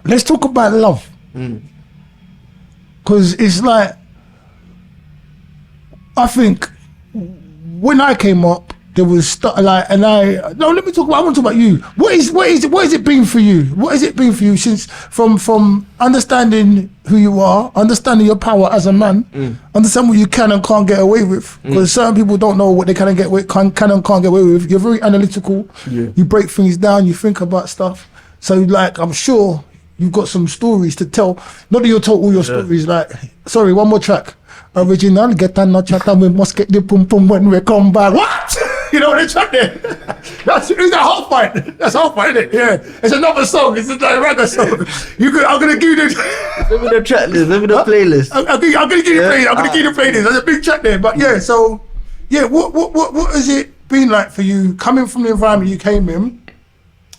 Let's talk about love. Cause it's like, I think when I came up, there was let me talk about. I want to talk about you. What has it been for you? What has it been for you since from understanding who you are, understanding your power as a man, understand what you can and can't get away with? Because certain people don't know what they can and can't get away with. You're very analytical. Yeah. You break things down. You think about stuff. So like, I'm sure you've got some stories to tell. Not that you'll tell all your stories. Like, sorry, one more track. Original, get on no chatter, we must get the pum pum when we come back. What? You know what they track there? That's half fight. That's half fight, isn't it? Yeah. It's another song. It's like a reggae song. I'm gonna give you the. Let me the track list. Let me the playlist. I'm gonna give you the playlist. I'm gonna give you the playlist. There's a big track there, but yeah. So, yeah. What has it been like for you coming from the environment you came in,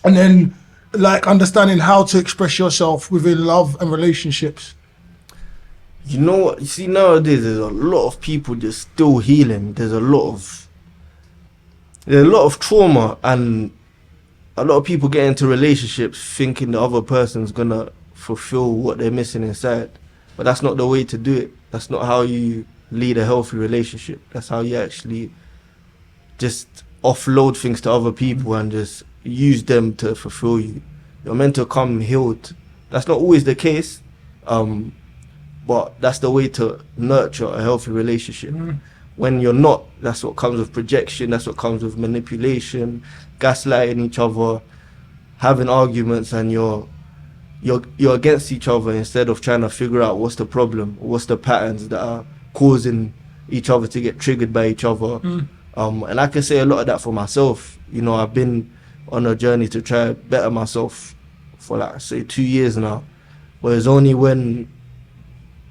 and then like understanding how to express yourself within love and relationships? You know what? You see, nowadays there's a lot of people just still healing. There's a lot of trauma, and a lot of people get into relationships thinking the other person's gonna fulfill what they're missing inside. But that's not the way to do it. That's not how you lead a healthy relationship. That's how you actually just offload things to other people and just use them to fulfill you. You're meant to come healed. That's not always the case. But that's the way to nurture a healthy relationship. When you're not, that's what comes with projection, that's what comes with manipulation, gaslighting each other, having arguments, and you're against each other instead of trying to figure out what's the problem, what's the patterns that are causing each other to get triggered by each other. And I can say a lot of that for myself. You know, I've been on a journey to try better myself for like, say, 2 years now. But it's only when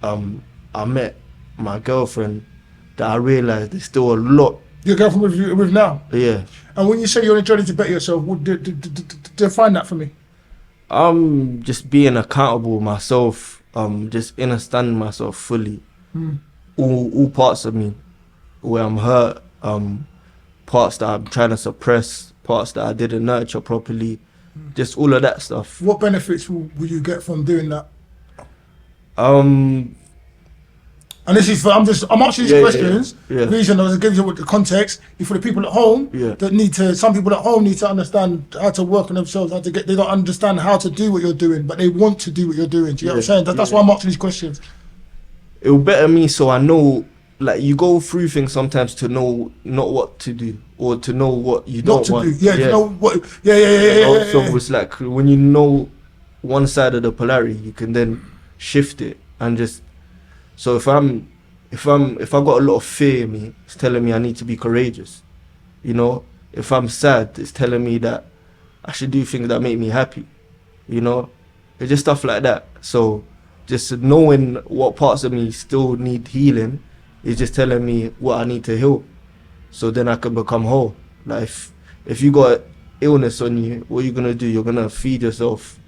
I met my girlfriend that I realized there's still a lot. Your girlfriend with now? Yeah. And when you say you're on a journey to better yourself, define that for me. Just being accountable myself, just understanding myself fully. All parts of me, where I'm hurt, parts that I'm trying to suppress, parts that I didn't nurture properly, just all of that stuff. What benefits will you get from doing that? And this is for, I'm asking these questions. Yeah. The reason I was giving you the context is for the people at home that some people at home need to understand how to work on themselves, they don't understand how to do what you're doing, but they want to do what you're doing. Do you get what I'm saying? That's why I'm asking these questions. It will better me so I know, like, you go through things sometimes to know not what to do or to know what you don't want. To know what. Yeah. So it's like when you know one side of the polarity, you can then shift it and just. So if I got a lot of fear in me, it's telling me I need to be courageous. You know, if I'm sad, it's telling me that I should do things that make me happy. You know, it's just stuff like that. So just knowing what parts of me still need healing is just telling me what I need to heal. So then I can become whole. Like if you got illness on you, what are you gonna do? You're gonna feed yourself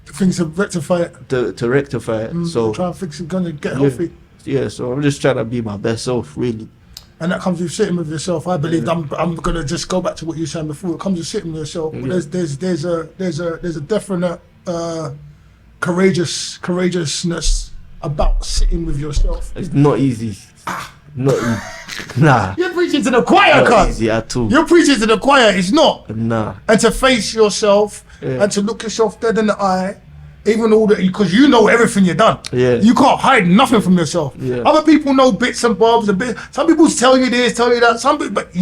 things to rectify it. To rectify it. So try and fix it, gonna get healthy. Yeah, so I'm just trying to be my best self, really. And that comes with sitting with yourself. I believe I'm gonna just go back to what you were saying before. It comes with sitting with yourself. But there's a definite courageousness about sitting with yourself. It's not easy. Not easy. Nah. You're preaching to the choir, not easy at all. You're preaching to the choir. It's not. Nah. And to face yourself and to look yourself dead in the eye, even all that, because you know everything you've done. Yeah. You can't hide nothing from yourself. Yeah. Other people know bits and bobs. Some people tell you this, tell you that. But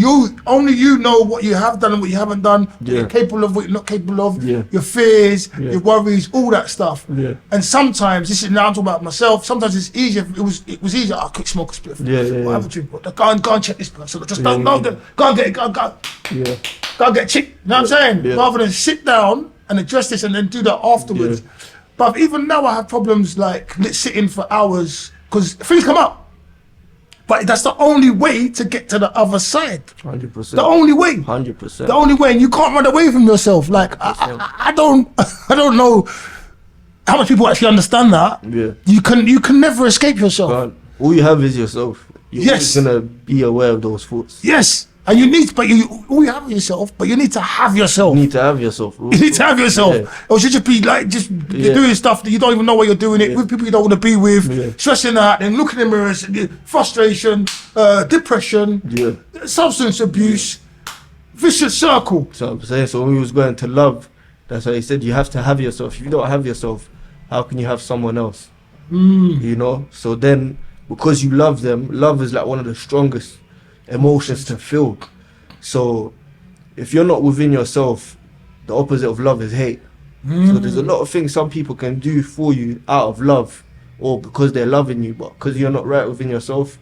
only you know what you have done and what you haven't done. What you're capable of, what you're not capable of. Yeah. Your fears, your worries, all that stuff. Yeah. And sometimes this is now I'm talking about myself. Sometimes it's easier. It was easier. I quick smoke a spliff. Have a drink. Go and check this person. Just don't go and get it. Go and get a chick. You know what I'm saying? Yeah. Rather than sit down and address this and then do that afterwards. Yeah. But even now I have problems like sitting for hours because things come up. But that's the only way to get to the other side. 100%. The only way. 100%. The only way, and you can't run away from yourself. Like I don't know how much people actually understand that. Yeah. You can never escape yourself. All you have is yourself. You're always gonna be aware of those thoughts. Yes. And you need, all you have is yourself, but you need to have yourself. You need to have yourself. You need to have yourself. Or should just be like, you're doing stuff that you don't even know why you're doing it, with people you don't want to be with, stressing out, and looking in the mirrors, frustration, depression, substance abuse, vicious circle. So I'm saying, so when we was going to love, that's why he said you have to have yourself. If you don't have yourself, how can you have someone else? You know? So then, because you love them, love is like one of the strongest emotions to feel. So if you're not within yourself, the opposite of love is hate. So there's a lot of things some people can do for you out of love or because they're loving you, but because you're not right within yourself,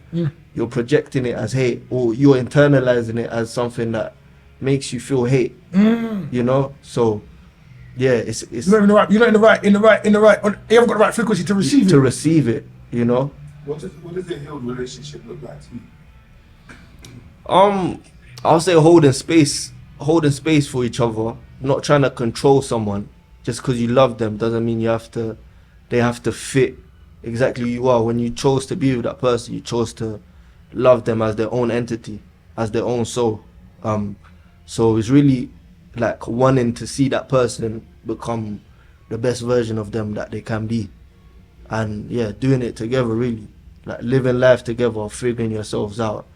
you're projecting it as hate, or you're internalizing it as something that makes you feel hate. You know? So yeah, it's you're not in the right you haven't got the right frequency to receive it. To receive it, you know? What does a healed relationship look like to you? I'll say holding space for each other, not trying to control someone. Just because you love them doesn't mean they have to fit exactly who you are. When you chose to be with that person, you chose to love them as their own entity, as their own soul. So it's really like wanting to see that person become the best version of them that they can be. And yeah, doing it together, really. Like living life together, figuring yourselves out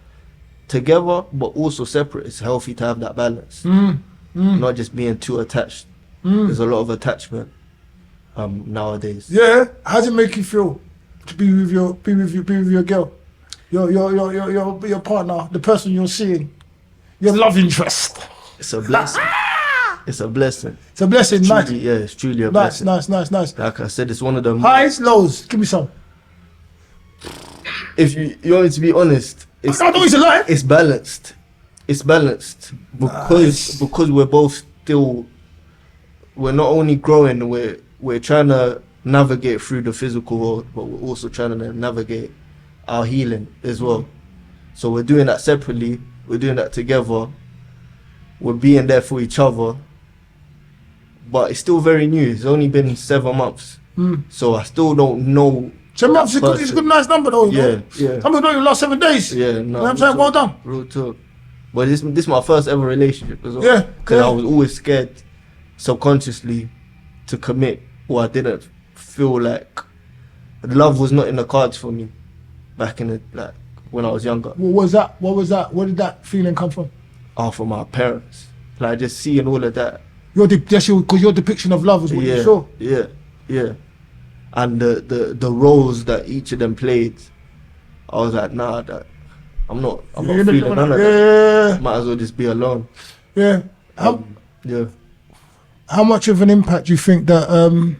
together, but also separate. It's healthy to have that balance. Not just being too attached. There's a lot of attachment nowadays. Yeah. How does it make you feel to be with your girl, your partner, the person you're seeing, your love interest? It's a blessing. It's a blessing. It's a blessing. Truly, Nice. yeah, it's truly a blessing. Nice. Like I said, it's one of the highs, lows. Give me some. If you want me to be honest, it's balanced. It's balanced because we're both still. We're not only growing. We're trying to navigate through the physical world, but we're also trying to navigate our healing as well. So we're doing that separately. We're doing that together. We're being there for each other. But it's still very new. It's only been 7 months, so I still don't know. 7 months is a good, nice number though. Yeah. Some people don't even last 7 days. Yeah, no. You know what I'm saying? Well done. Real talk. But this is my first ever relationship as well. Yeah. Because I was always scared, subconsciously, to commit, or I didn't feel like love was not in the cards for me. back in the, like, when I was younger. What was that? Where did that feeling come from? Oh, from my parents. Like, just seeing all of that. Because your depiction of love was what you saw. Yeah. And the roles that each of them played, I was like, nah, I'm not feeling none of that. Might as well just be alone. Yeah. How much of an impact do you think that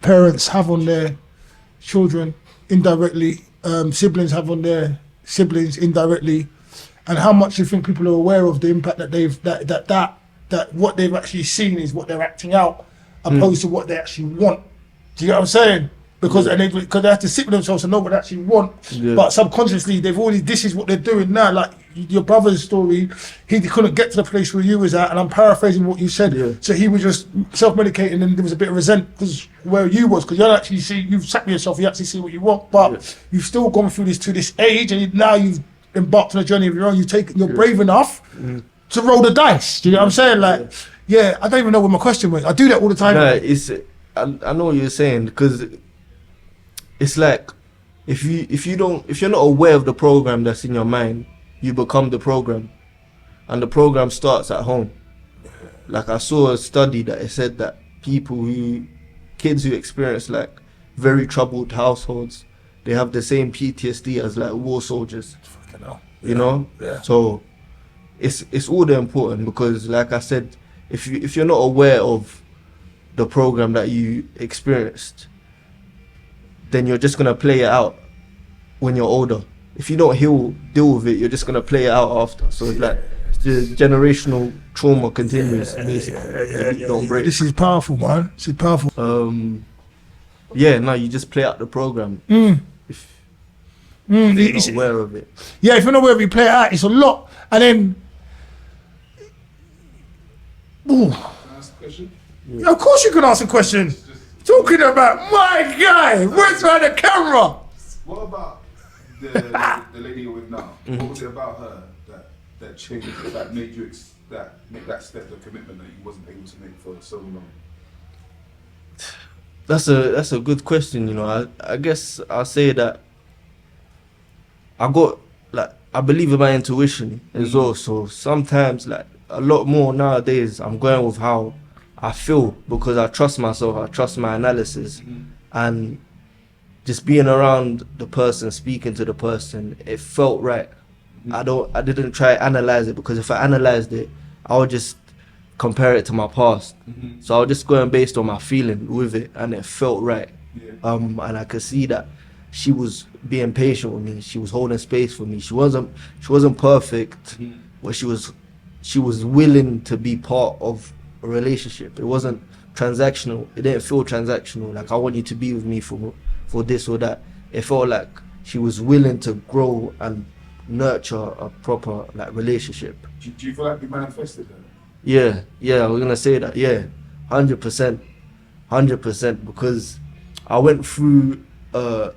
parents have on their children indirectly, siblings have on their siblings indirectly, and how much do you think people are aware of the impact that that what they've actually seen is what they're acting out, opposed to what they actually want? Do you get what I'm saying? Because they have to sit with themselves and know what they actually want, but subconsciously this is what they're doing now. Like your brother's story, he couldn't get to the place where you was at, and I'm paraphrasing what you said. So he was just self-medicating, and there was a bit of resentment because where you was, because you don't actually see, you've sat with yourself, you actually see what you want, but you've still gone through this to this age, and now you've embarked on a journey of your own. You're brave enough to roll the dice. Do you know what I'm saying? Like, I don't even know what my question was. I do that all the time. No, I know what you're saying, because it's like if you're not aware of the program that's in your mind, you become the program, and the program starts at home. Like, I saw a study that it said that kids who experience like very troubled households, they have the same PTSD as like war soldiers. You know? Yeah. So it's all the important, because like I said, if you're not aware of the program that you experienced, then you're just gonna play it out when you're older. If you don't deal with it, you're just gonna play it out after. So it's like the generational trauma continues, basically. You don't break. This is powerful, man. This is powerful. You just play out the program. If you're not aware of it. Yeah, if you're not aware of it, you play it out. It's a lot. And then Can I ask a question? Yeah, of course you can ask a question. Talking about my guy, where's behind the camera? What about the lady you're with now? What was it about her that changed, that made you make that step, the commitment that you wasn't able to make for so long? That's a good question. You know, I guess I'll say that I believe in my intuition as well. So sometimes, like a lot more nowadays, I'm going with how I feel, because I trust myself, I trust my analysis, and just being around the person, speaking to the person, it felt right. I didn't try to analyze it, because if I analyzed it, I would just compare it to my past. So I was just going based on my feeling with it, and it felt right. And I could see that she was being patient with me. She was holding space for me. She wasn't perfect, but she was willing to be part of a relationship. It wasn't transactional. It didn't feel transactional, like I want you to be with me for this or that. It felt like she was willing to grow and nurture a proper like relationship. Do you feel like you manifested that? Yeah, I was gonna say that. 100%, because I went through a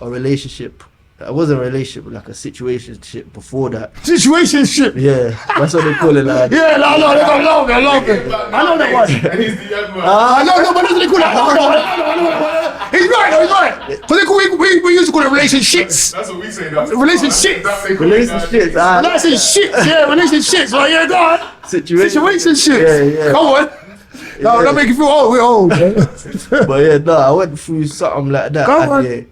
relationship. It wasn't a relationship, like a situationship before that. Situationship? Yeah, that's what they call it. Like. Yeah, I love it. I know that one. And he's the young one. I know, but that's what they call it. I know. He's right. Because we used to call it relationships. That's what we say. Relationships. Relationships. Relationships. Right, yeah, go on. Situationships. Yeah. Come on. No, don't make you feel old. We're old. But I went through something like that. Come on.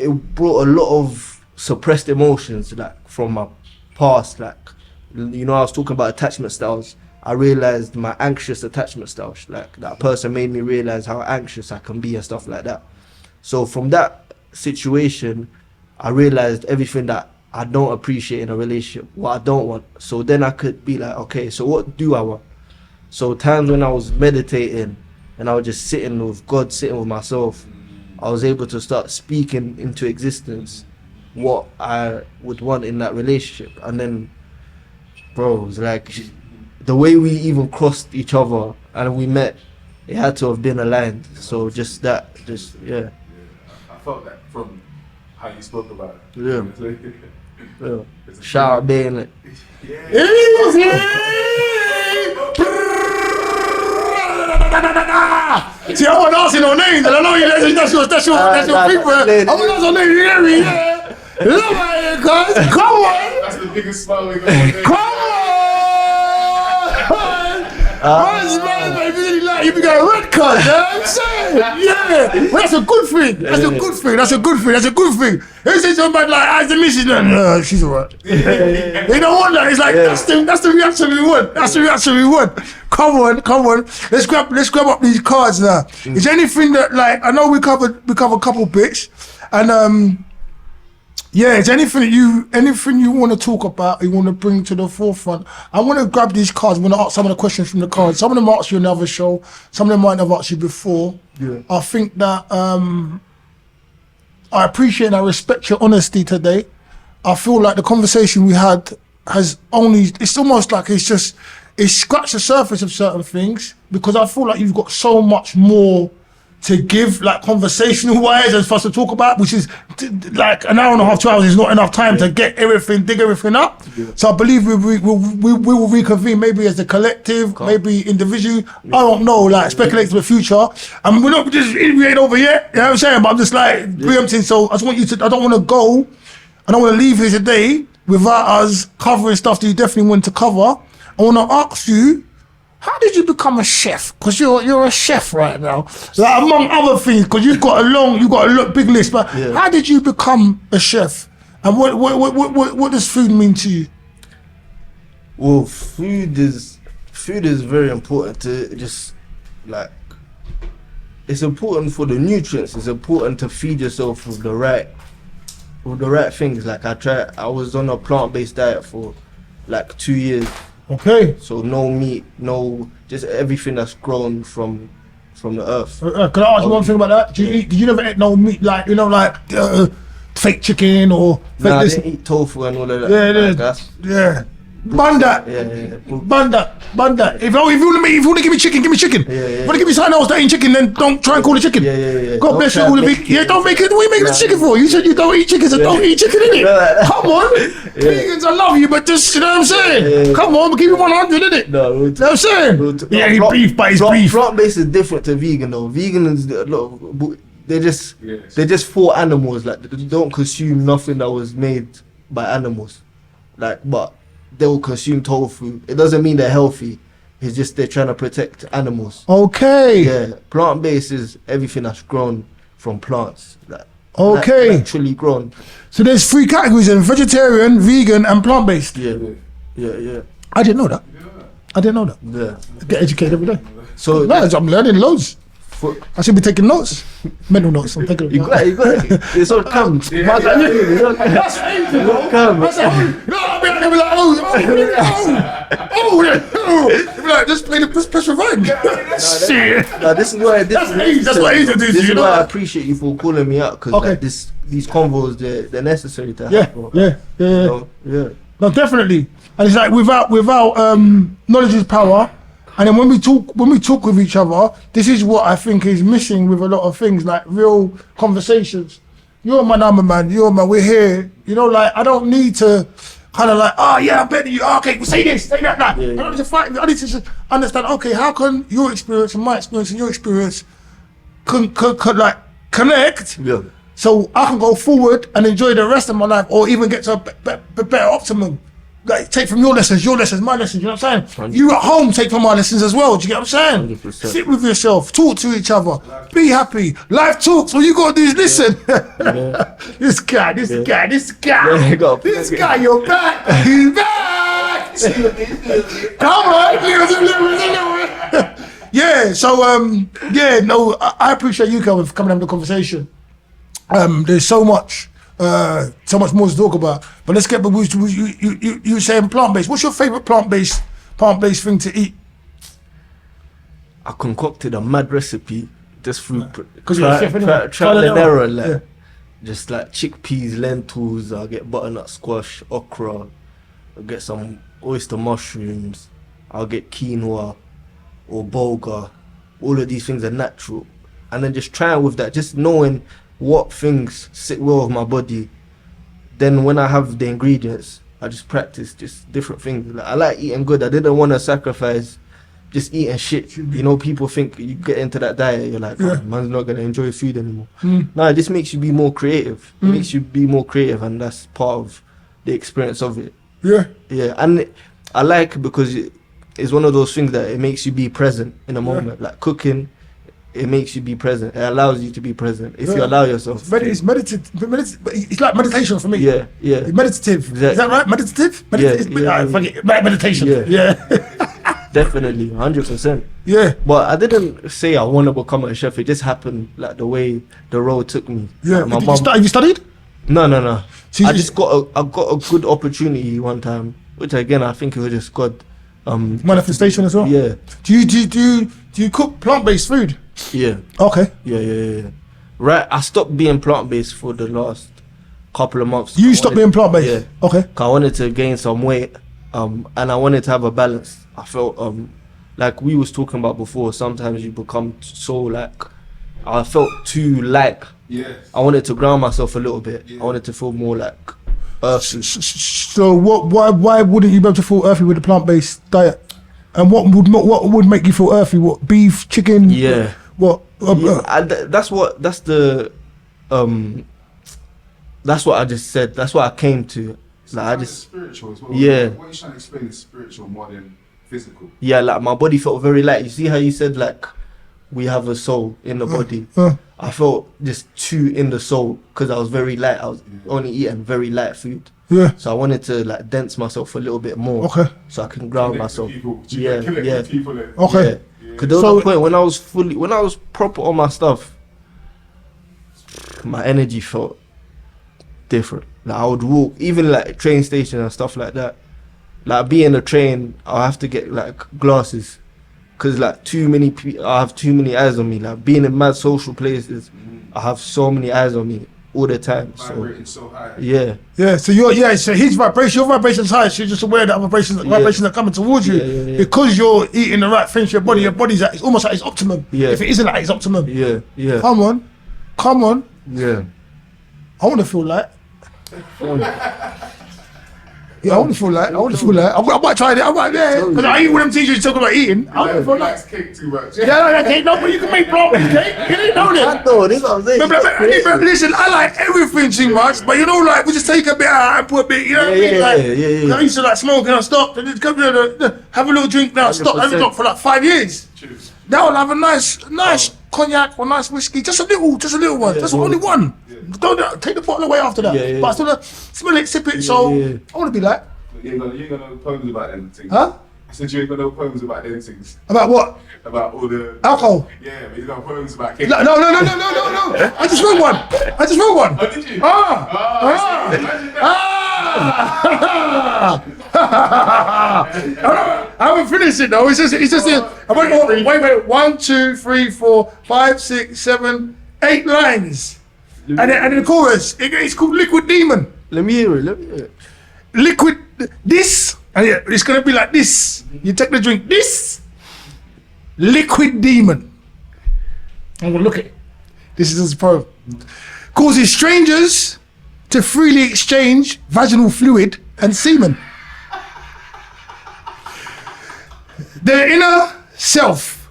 It brought a lot of suppressed emotions, like from my past. Like, you know, I was talking about attachment styles. I realized my anxious attachment styles. Like, that person made me realize how anxious I can be and stuff like that. So from that situation, I realized everything that I don't appreciate in a relationship, what I don't want. So then I could be like, okay, so what do I want? So times when I was meditating and I was just sitting with God, sitting with myself, I was able to start speaking into existence what I would want in that relationship. And then, bro, it was like the way we even crossed each other and we met, it had to have been aligned. So just I felt that from how you spoke about it. Yeah. Shout out being it. Easy! See, I wasn't asking no names, and I know that's your thing, bro. I wasn't asking no names, you hear me? Yeah. Love it, guys. Come on. That's the biggest smile we got. Come on. You be going red card, you know what I'm saying? Yeah, well, that's a good thing. That's a good thing. That's a good thing. That's a good thing. Who says somebody like, how's the missus? No, she's alright. They don't want that. It's like that's the reaction we want. That's the reaction we want. Come on. Let's grab up these cards now. Is there anything that like I know we covered a couple bits, and yeah, is there anything you want to talk about, you want to bring to the forefront? I want to grab these cards, I want to ask some of the questions from the cards. Some of them asked you another show, some of them might have asked you before. Yeah. I think that I appreciate and I respect your honesty today. I feel like the conversation we had it's almost like it's scratched the surface of certain things, because I feel like you've got so much more to give, like conversational wise, and for us to talk about, which is like an hour and a half, 2 hours is not enough time to dig everything up. So I believe we will reconvene, maybe as a collective, maybe individual. I don't know, like speculate to the future. And we're not we ain't over yet. You know what I'm saying? But I'm just like preempting. So I just want you to. I don't want to go. I don't want to leave here today without us covering stuff that you definitely want to cover. I want to ask you, how did you become a chef? Because you're a chef right now. Like among other things, because you've got a big list. But how did you become a chef? And what does food mean to you? Well, food is very important to just like. It's important for the nutrients. It's important to feed yourself with the right things. Like I was on a plant-based diet for like 2 years. Okay. So no meat, just everything that's grown from the earth. Can I ask you one thing about that? Did you never eat no meat, like fake chicken or fake Nah, this? I didn't eat tofu and all of that. Yeah. Ban that. If you want to give me chicken, give me chicken. If you want to give me something else that ain't chicken, then don't try and call it chicken. God bless you all the big. Yeah, don't make it. What are you making the chicken for? You said you don't eat chicken, so don't eat chicken, innit? Come on. Vegans, I love you, but just, you know what I'm saying? Come on, keep it 100, innit? No, you know what I'm saying? Yeah, he's beef, but he's beef. Plant-based is different to vegan though. Vegan is a lot of, they're just for animals. Like they don't consume nothing that was made by animals. Like, but they will consume tofu. It doesn't mean they're healthy. It's just they're trying to protect animals. Okay. Yeah, plant-based is everything that's grown from plants. Like, okay. Naturally grown. So there's 3 categories then: vegetarian, vegan, and plant-based. Yeah. I didn't know that. Yeah. I get educated every day. So I'm learning loads. I should be taking notes. Mental notes. I'm taking. You got it. It's all come. That's crazy, bro. That's all. I'll be like, oh, just play the press rewind. Shit. No, this is why. That's what Asia do. This is why I appreciate you for calling me out, because like these convos they're necessary to have. Yeah. No, definitely. And it's like without knowledge is power. And then when we talk with each other, this is what I think is missing with a lot of things, like real conversations. You're my number man. We're here. You know, like I don't need to kind of like, oh yeah, I bet you. Okay, well, say this, say that. I don't need to fight. I need to just understand. Okay, how can your experience and my experience and your experience could like connect? Yeah. So I can go forward and enjoy the rest of my life, or even get to a better optimum. Like, take from your lessons, my lessons, you know what I'm saying? 100%. You at home take from my lessons as well, do you get what I'm saying? 100%. Sit with yourself, talk to each other, be happy. Life talks, all you gotta do is listen. This guy, you're back, he's back! Come on, yeah, so, I appreciate you coming having the conversation. There's so much more to talk about, but let's get. But you saying plant-based. What's your favorite plant-based thing to eat? I concocted a mad recipe just through because you're a chef anyway. Trial and error, like just like chickpeas, lentils. I'll get butternut squash, okra. I'll get some oyster mushrooms. I'll get quinoa or bulgur. All of these things are natural, and then just trying with that, just knowing what things sit well with my body. Then when I have the ingredients, I just practice just different things. Like, I like eating good. I didn't want to sacrifice just eating shit. You know, people think you get into that diet, you're like, oh, man's not gonna enjoy food anymore. No, it just makes you be more creative. It makes you be more creative, and that's part of the experience of it. Yeah, and I like it because it's one of those things that it makes you be present in a moment. Like cooking, it makes you be present. It allows you to be present if you allow yourself. It's meditative. It's like meditation for me. Yeah. It's meditative. Exactly. Is that right? Meditative? Yeah. Meditation. Yeah. Definitely, 100%. Yeah. But I didn't say I want to become a chef. It just happened like the way the road took me. Yeah. Like, Have you studied? No. So I got a good opportunity one time, which again I think it was just God. Manifestation as well. Yeah. Do you cook plant-based food? Yeah. Okay. Yeah. Right. I stopped being plant-based for the last couple of months. You stopped being plant-based? Yeah. Okay. 'Cause I wanted to gain some weight, and I wanted to have a balance. I felt like we was talking about before. Sometimes you become so like, I felt too like. Yes. I wanted to ground myself a little bit. I wanted to feel more like earthy. So why wouldn't you be able to feel earthy with a plant-based diet? And what would make you feel earthy? What, beef, chicken? Yeah. What? That's what I just said. That's what I came to. Like I just spiritual as well. Yeah. What you're trying to explain is spiritual more than physical. Yeah, like my body felt very light. You see how you said like we have a soul in the body. I felt just too in the soul because I was very light. I was only eating very light food. Yeah. So I wanted to like dense myself a little bit more. Okay. So I can ground myself. Yeah. Okay. Because there was a point when I was proper on my stuff, my energy felt different. Like I would walk, even like train station and stuff like that. Like be in a train, I'll have to get like glasses. Cause like I have too many eyes on me. Like being in mad social places, I have so many eyes on me all the time. Vibrating so high. Yeah. So so his vibration, your vibration's high. So you're just aware that vibrations are coming towards you. Yeah. Because you're eating the right things. Your body's it's almost at its optimum. Yeah. If it isn't at its optimum. Yeah. Come on. Yeah. I want to feel light. Yeah, I want to feel light. I might try it. Because I eat one of them things you talk about eating. I want to feel light. Cake too much. No, but you can make plant-based cake. You didn't know that. This is what I'm saying. But listen, I like everything too much, but you know, like we just take a bit out and put a bit. You know what I mean? Like, I used to like smoke and I stopped, and just come to have a little drink. Now stop. I haven't stopped for like 5 years. Cheers. Now I'll have a nice cognac or nice whiskey, just a little one, just only one. Don't take the bottle away after that. But I still smell it, sip it. So I want to be like. You ain't got no poems about them things. Huh? I said you ain't got no poems about them things. About what? About all the alcohol. Yeah, but you got poems about cake. No. I just wrote one. Oh, did you? I haven't finished it though. It's just. Wait. 1, 2, 3, 4, 5, 6, 7, 8 lines, and then the chorus. It's called Liquid Demon. Let me hear it. Liquid this, and it's gonna be like this. You take the drink. This Liquid Demon. I'm gonna look at it. This is his poem. Causes strangers to freely exchange vaginal fluid and semen. Their inner self,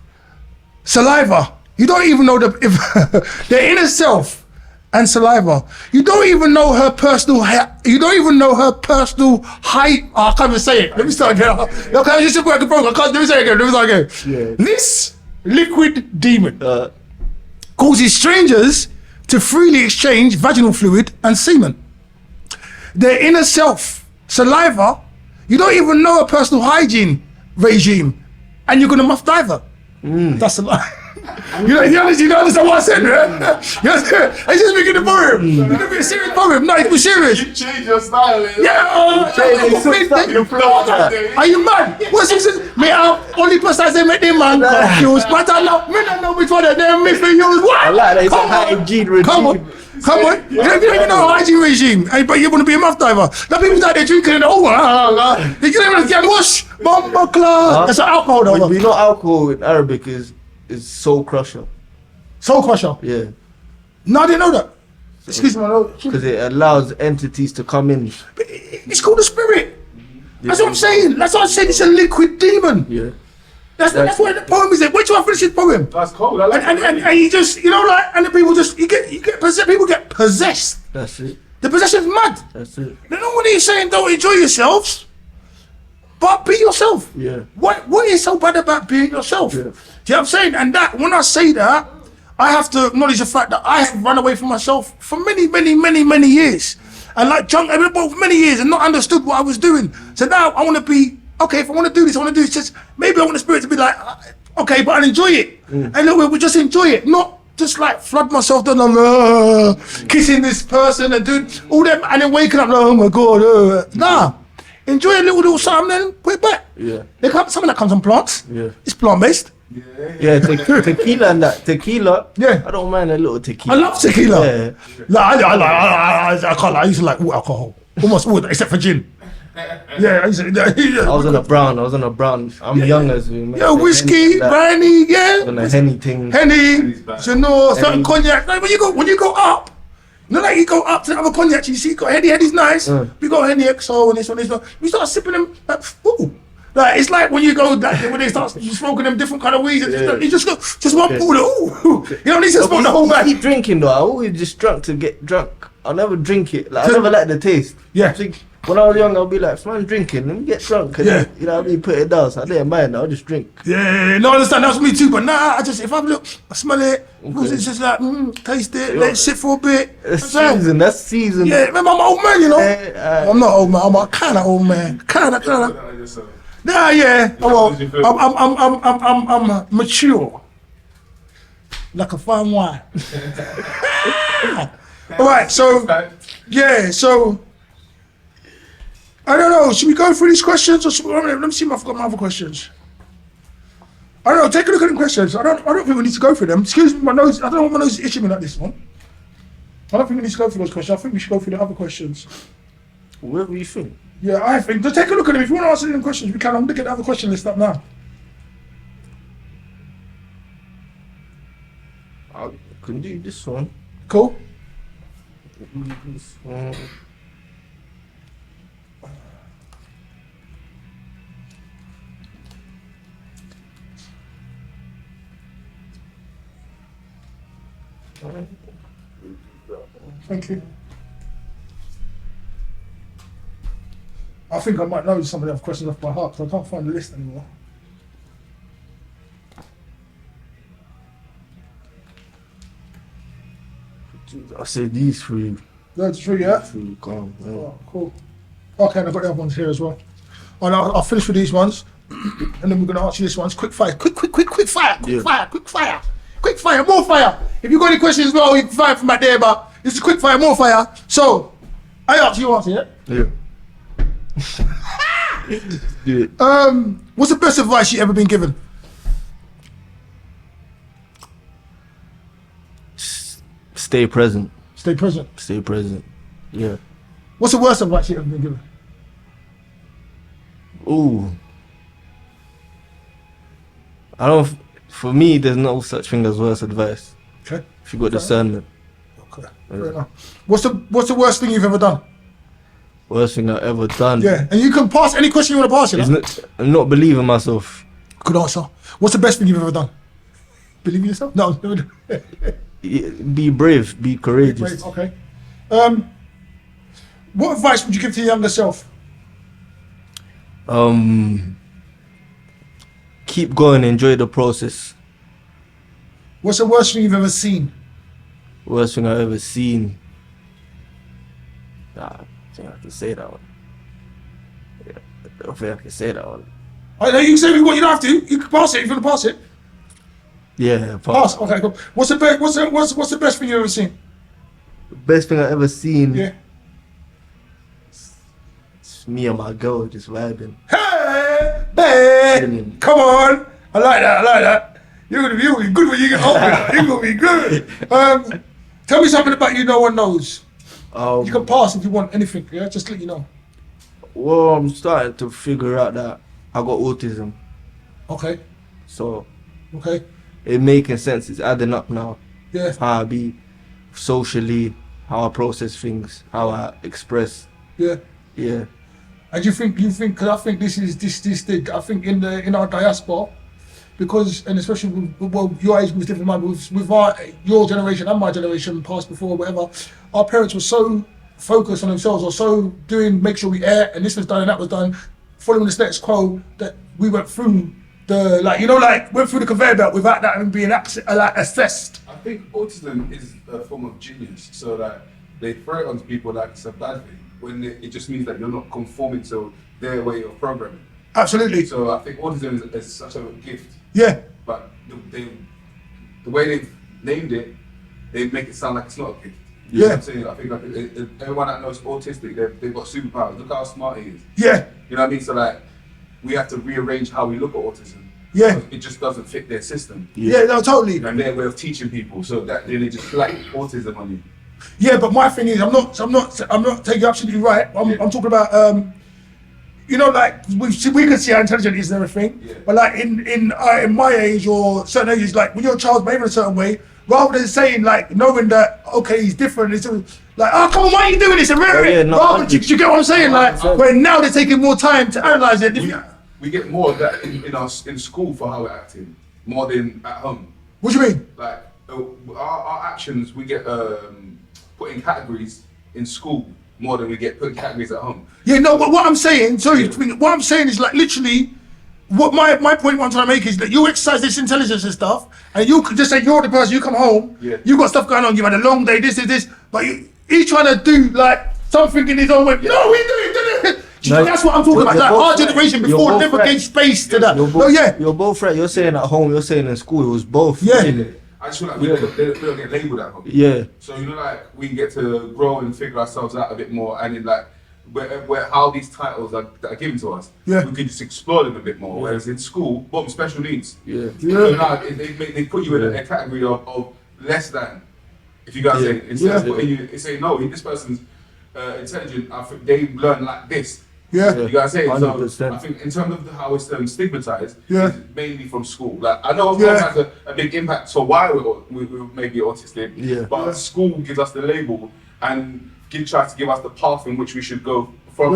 saliva. You don't even know their inner self and saliva. You don't even know her personal. You don't even know her personal height. I can't even say it. Let me start again. Okay, you should work a program. Let me say it again. Yeah. This liquid demon causes strangers to freely exchange vaginal fluid and semen. Their inner self, saliva. You don't even know her personal hygiene regime, and you're gonna muff diver. That's a lie. You understand what I said, right? I just making the poem. You're gonna be a serious poem. No, it's serious. You change your style. Are you mad? What's this? Me, only person I say make them man confused, but I don't know which one of them me for use. What? I like that. It's a hygiene regime. Come on. You don't even know hygiene regime, but you want to be a muff diver. The people out there drinking and you don't even get wash. Bomba club. That's alcohol though. We know alcohol in Arabic is soul crusher. Soul crusher? Yeah. No, I didn't know that. Excuse me, because it allows entities to come in. But it's called a spirit. That's what I'm saying. That's what I said. It's a liquid demon. Yeah. That's what the poem is. Wait till I finish his poem. That's cold. I like And you just, you know, like, and the people just, you get possessed. People get possessed. That's it. The possession's mad. That's it. They know what he's saying. Don't enjoy yourselves, but be yourself. Yeah. What is so bad about being yourself? Yeah. Do you know what I'm saying? And that when I say that, I have to acknowledge the fact that I have run away from myself for many years, and like drunk for many years, and not understood what I was doing. So now I want to be okay. If I want to do this, I want to do this. Just maybe I want the spirit to be like, okay, but I'll enjoy it. And look, we just enjoy it, not just like flood myself down, kissing this person and doing all that, and then waking up like, oh my god, nah. Enjoy a little something, then put it back. Yeah. Something that comes on plants. Yeah. It's plant based. Yeah, tequila and that. Tequila. Yeah. I don't mind a little tequila. I love tequila. Yeah. Like, I can't lie. I used to like all alcohol, almost all except for gin. Yeah, I used to. I was on a brown. I'm young as we. Yeah, whiskey, brandy, yeah. On a Henny thing. Henny, Chanel, certain cognac. Like when you go up, not like you go up to the other cognac. You see, you got Henny. Henny's nice. We got Henny XO and this one, this one. You start sipping them. Like, ooh. Like it's like when you go like, when they start smoking them different kind of weeds, and you just go one pull. Ooh, you don't need to smoke the whole bag. Keep drinking though. I always just drunk to get drunk. I'll never drink it. Like I never like the taste. Yeah. I think when I was young, I'll be like, if I'm drinking, let me get drunk. And then, you know what I mean? Put it down. So I didn't mind. I'll just drink. Yeah, no, I understand. That's me too. But nah, if I look, I smell it. It's just like, taste it. Let it sit for a bit. That's season. Yeah, remember I'm an old man, you know. I'm not old man. I'm a kind of old man. Kind of. Nah, yeah. I'm mature, like a fine wine. All right, so yeah, so I don't know. Should we go through these questions, or should we, let me see if I've got my other questions. I don't know. Take a look at the questions. I don't think we need to go through them. Excuse me, my nose. I don't know why my nose is itching me like this one. I don't think we need to go through those questions. I think we should go through the other questions. Whatever you think. Yeah, I think. Just take a look at them. If you want to answer them questions, we can. I'm going to get the other question list up now. I can do this one. Cool. This one. Thank you. I think I might know some of the other questions off by heart because I can't find the list anymore. I said these three. That's true, yeah? Three, calm. Yeah. Oh, cool. Okay, and I've got the other ones here as well. And I'll finish with these ones, and then we're going to ask you this ones. Quick fire, quick fire, more fire. If you've got any questions as well, you can fire from back there, but this is quick fire, more fire. So, I ask you answer, yeah? Yeah. Do it. What's the best advice you ever been given? Stay present. Stay present. Stay present. Yeah. What's the worst advice you ever been given? Ooh. For me, there's no such thing as worst advice. Okay. If you got discernment. Okay. Fair enough. What's the worst thing you've ever done? Worst thing I've ever done. Yeah, and you can pass any question you want to pass it. I'm not believing myself. Good answer. What's the best thing you've ever done? Believe in yourself? No. Be brave. Be courageous. Okay. What advice would you give to your younger self? Keep going. Enjoy the process. What's the worst thing you've ever seen? Worst thing I've ever seen. I think I can say that one. Yeah, I don't think I can say that one. You can say what you don't have to. You can pass it if you want to pass it. Yeah, pass. Okay, cool. What's the best thing you've ever seen? Best thing I've ever seen. Yeah. It's me and my girl just vibing. Hey, come on! I like that. You're gonna be good when you get older. You're gonna be good. Tell me something about you no one knows. You can pass if you want anything. Yeah, just let you know. Well, I'm starting to figure out that I got autism. Okay. So. Okay. It making sense. It's adding up now. Yeah. How I be socially, how I process things, how I express. Yeah. Yeah. And you think? Because I think this. I think in our diaspora, because, and especially with, well, your age was different, mine, but with your generation and my generation, past before, whatever, our parents were so focused on themselves, or so make sure we ate, and this was done and that was done, following the status quo, that we went through went through the conveyor belt without that even being assessed. I think autism is a form of genius, so that they throw it onto people like it's a bad thing, when it just means that you're not conforming to their way of programming. Absolutely. So I think autism is such a gift. Yeah. But the way they've named it, they make it sound like it's not a gift. You know what I'm saying? I think like everyone that knows autistic, they've got superpowers. Look how smart he is. Yeah. You know what I mean? So like, we have to rearrange how we look at autism. Yeah. It just doesn't fit their system. Yeah, no, totally. And their way of teaching people, so that then they just slap autism on you. Yeah, but my thing is, I'm not taking you absolutely right. I'm talking about, like we can see how intelligent he is and everything. Yeah. But like in my age or certain ages, like when your child's behaving a certain way, rather than saying like knowing that okay he's different, it's like oh come on why are you doing this? And rather, do you get what I'm saying? Like where now they're taking more time to analyze it. We get more of that in school for how we're acting, more than at home. What do you mean? Like our actions, we get put in categories in school more than we get put in categories at home. Yeah, no, but what I'm saying, what I'm saying is like literally, what my point I'm trying to make is that you exercise this intelligence and stuff, and you could just say you're the person, you come home, you got stuff going on, you've had a long day, this, but he's trying to do like something in his own way. No, we do it. That's what I'm talking about. Like our generation before never gave space to that. You're both right. You're saying at home, you're saying in school, it was both. Yeah. I just feel like we don't get labelled at home. Yeah. So like we get to grow and figure ourselves out a bit more, and then like where how these titles that are given to us, we can just explore them a bit more. Whereas in school, special needs. Yeah. So now they put you in a category of less than. If you guys say instead of putting you say no, this person's intelligent. I think they learn like this. Yeah. You guys say 100%. So. I think in terms of how it's stigmatized, it's mainly from school. Like I know it has a big impact to why we may be autistic. But school gives us the label and tries to give us the path in which we should go from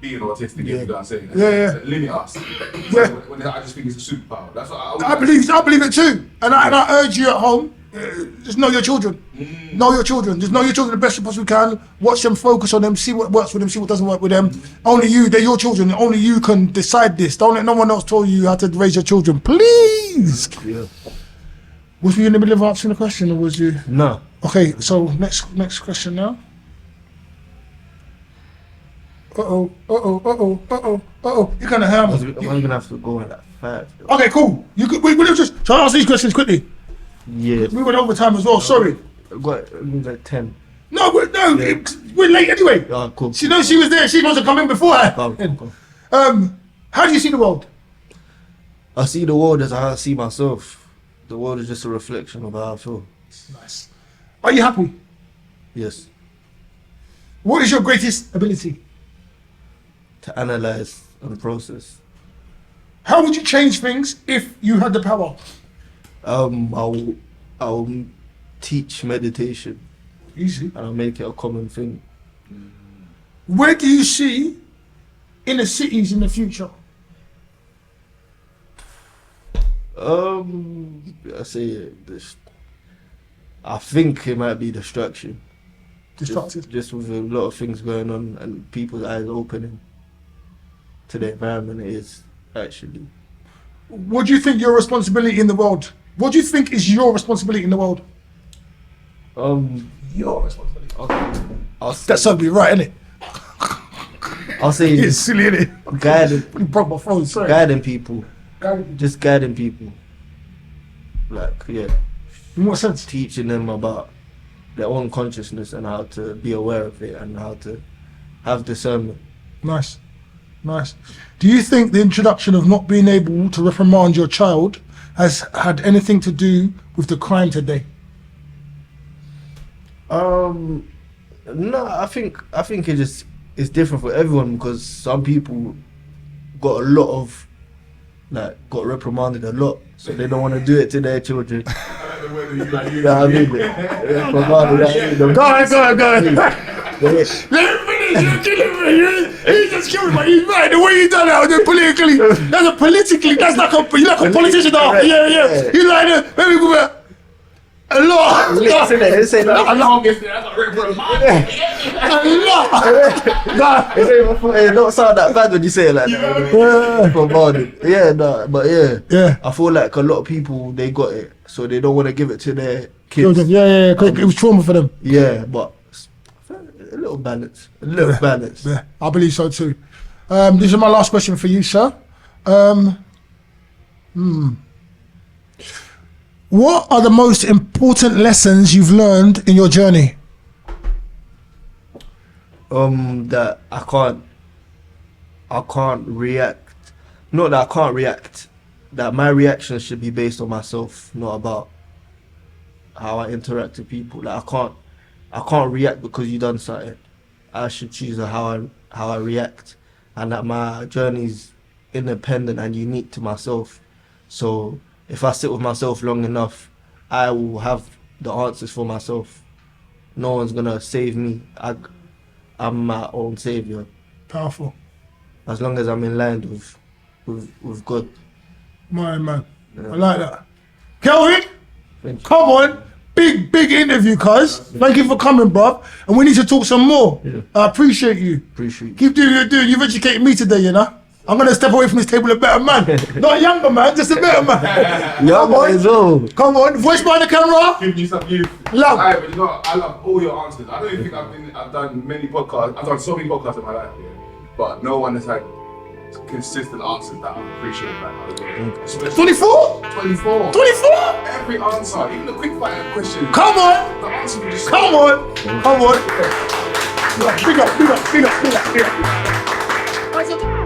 being autistic. If you know what I'm saying? Limit us. When I just think it's a superpower. That's what I believe it too. And I urge you at home. Just know your children. Know your children. Just know your children the best you possibly can. Watch them, focus on them, see what works with them, see what doesn't work with them. Only you, they're your children. Only you can decide this. Don't let no one else tell you how to raise your children. Please. Yeah. Was we in the middle of answering the question or was you? No. Okay, so next question now. Uh-oh. You're gonna have I'm gonna have to go in at 5. Okay, cool. We just try to answer these questions quickly. Yeah. We went over time as well, sorry. Got like 10. No, we're late anyway. Oh, cool. She knows she was there, she wants to come in before her. Cool. How do you see the world? I see the world as how I see myself. The world is just a reflection of how I feel. Nice. Are you happy? Yes. What is your greatest ability? To analyze and process. How would you change things if you had the power? I'll teach meditation. Easy. And I'll make it a common thing. Where do you see inner cities in the future? I think it might be distraction. Distracted? Just with a lot of things going on and people's eyes opening to the environment it is actually. What do you think your responsibility in the world? What do you think is your responsibility in the world? Your responsibility. Okay. That's something right, isn't it? I'll say it's silly, isn't it? Guiding. You broke my phone, sorry. Guiding people. Just guiding people. Like, yeah. In what sense? Teaching them about their own consciousness and how to be aware of it and how to have discernment. Nice. Do you think the introduction of not being able to reprimand your child has had anything to do with the crime today? No, I think it's different for everyone because some people got got reprimanded a lot, so they don't want to do it to their children. You know what I mean? Go ahead. Let me finish, you're killing me. He just killed me, but he's right. The way you done it, politically, that's like a politician. Yeah. He's like, maybe go back. A lot. Listen, they say that. A lot. It don't sound that bad when you say it like that. But I feel like a lot of people, they got it, so they don't want to give it to their kids. Yeah. It was trauma for them. Yeah, but a little balance. Yeah, I believe so too. This is my last question for you, sir. What are the most important lessons you've learned in your journey? That I can't react. Not that I can't react. That my reactions should be based on myself, not about how I interact with people. Like I can't react because you done something. I should choose how I react, and that my journey's independent and unique to myself. So if I sit with myself long enough, I will have the answers for myself. No one's gonna save me. I'm my own savior. Powerful. As long as I'm in line with God. Man. Yeah. I like that. Kelvin, come on. Big interview, cuz. Thank you for coming, bruv. And we need to talk some more. Yeah. I appreciate you. Keep doing what you're doing. You've educated me today, you know. I'm gonna step away from this table a better man. Not a younger man, just a better man. Come on, voice behind the camera. Give you some youth. Love. But you know, I love all your answers. I don't even think I've done many podcasts. I've done so many podcasts in my life, but no one has had consistent answers that I appreciate. Like, 24? 24. 24? Every answer, even the quick fire question. Come on. The answer was just Come on. Big up.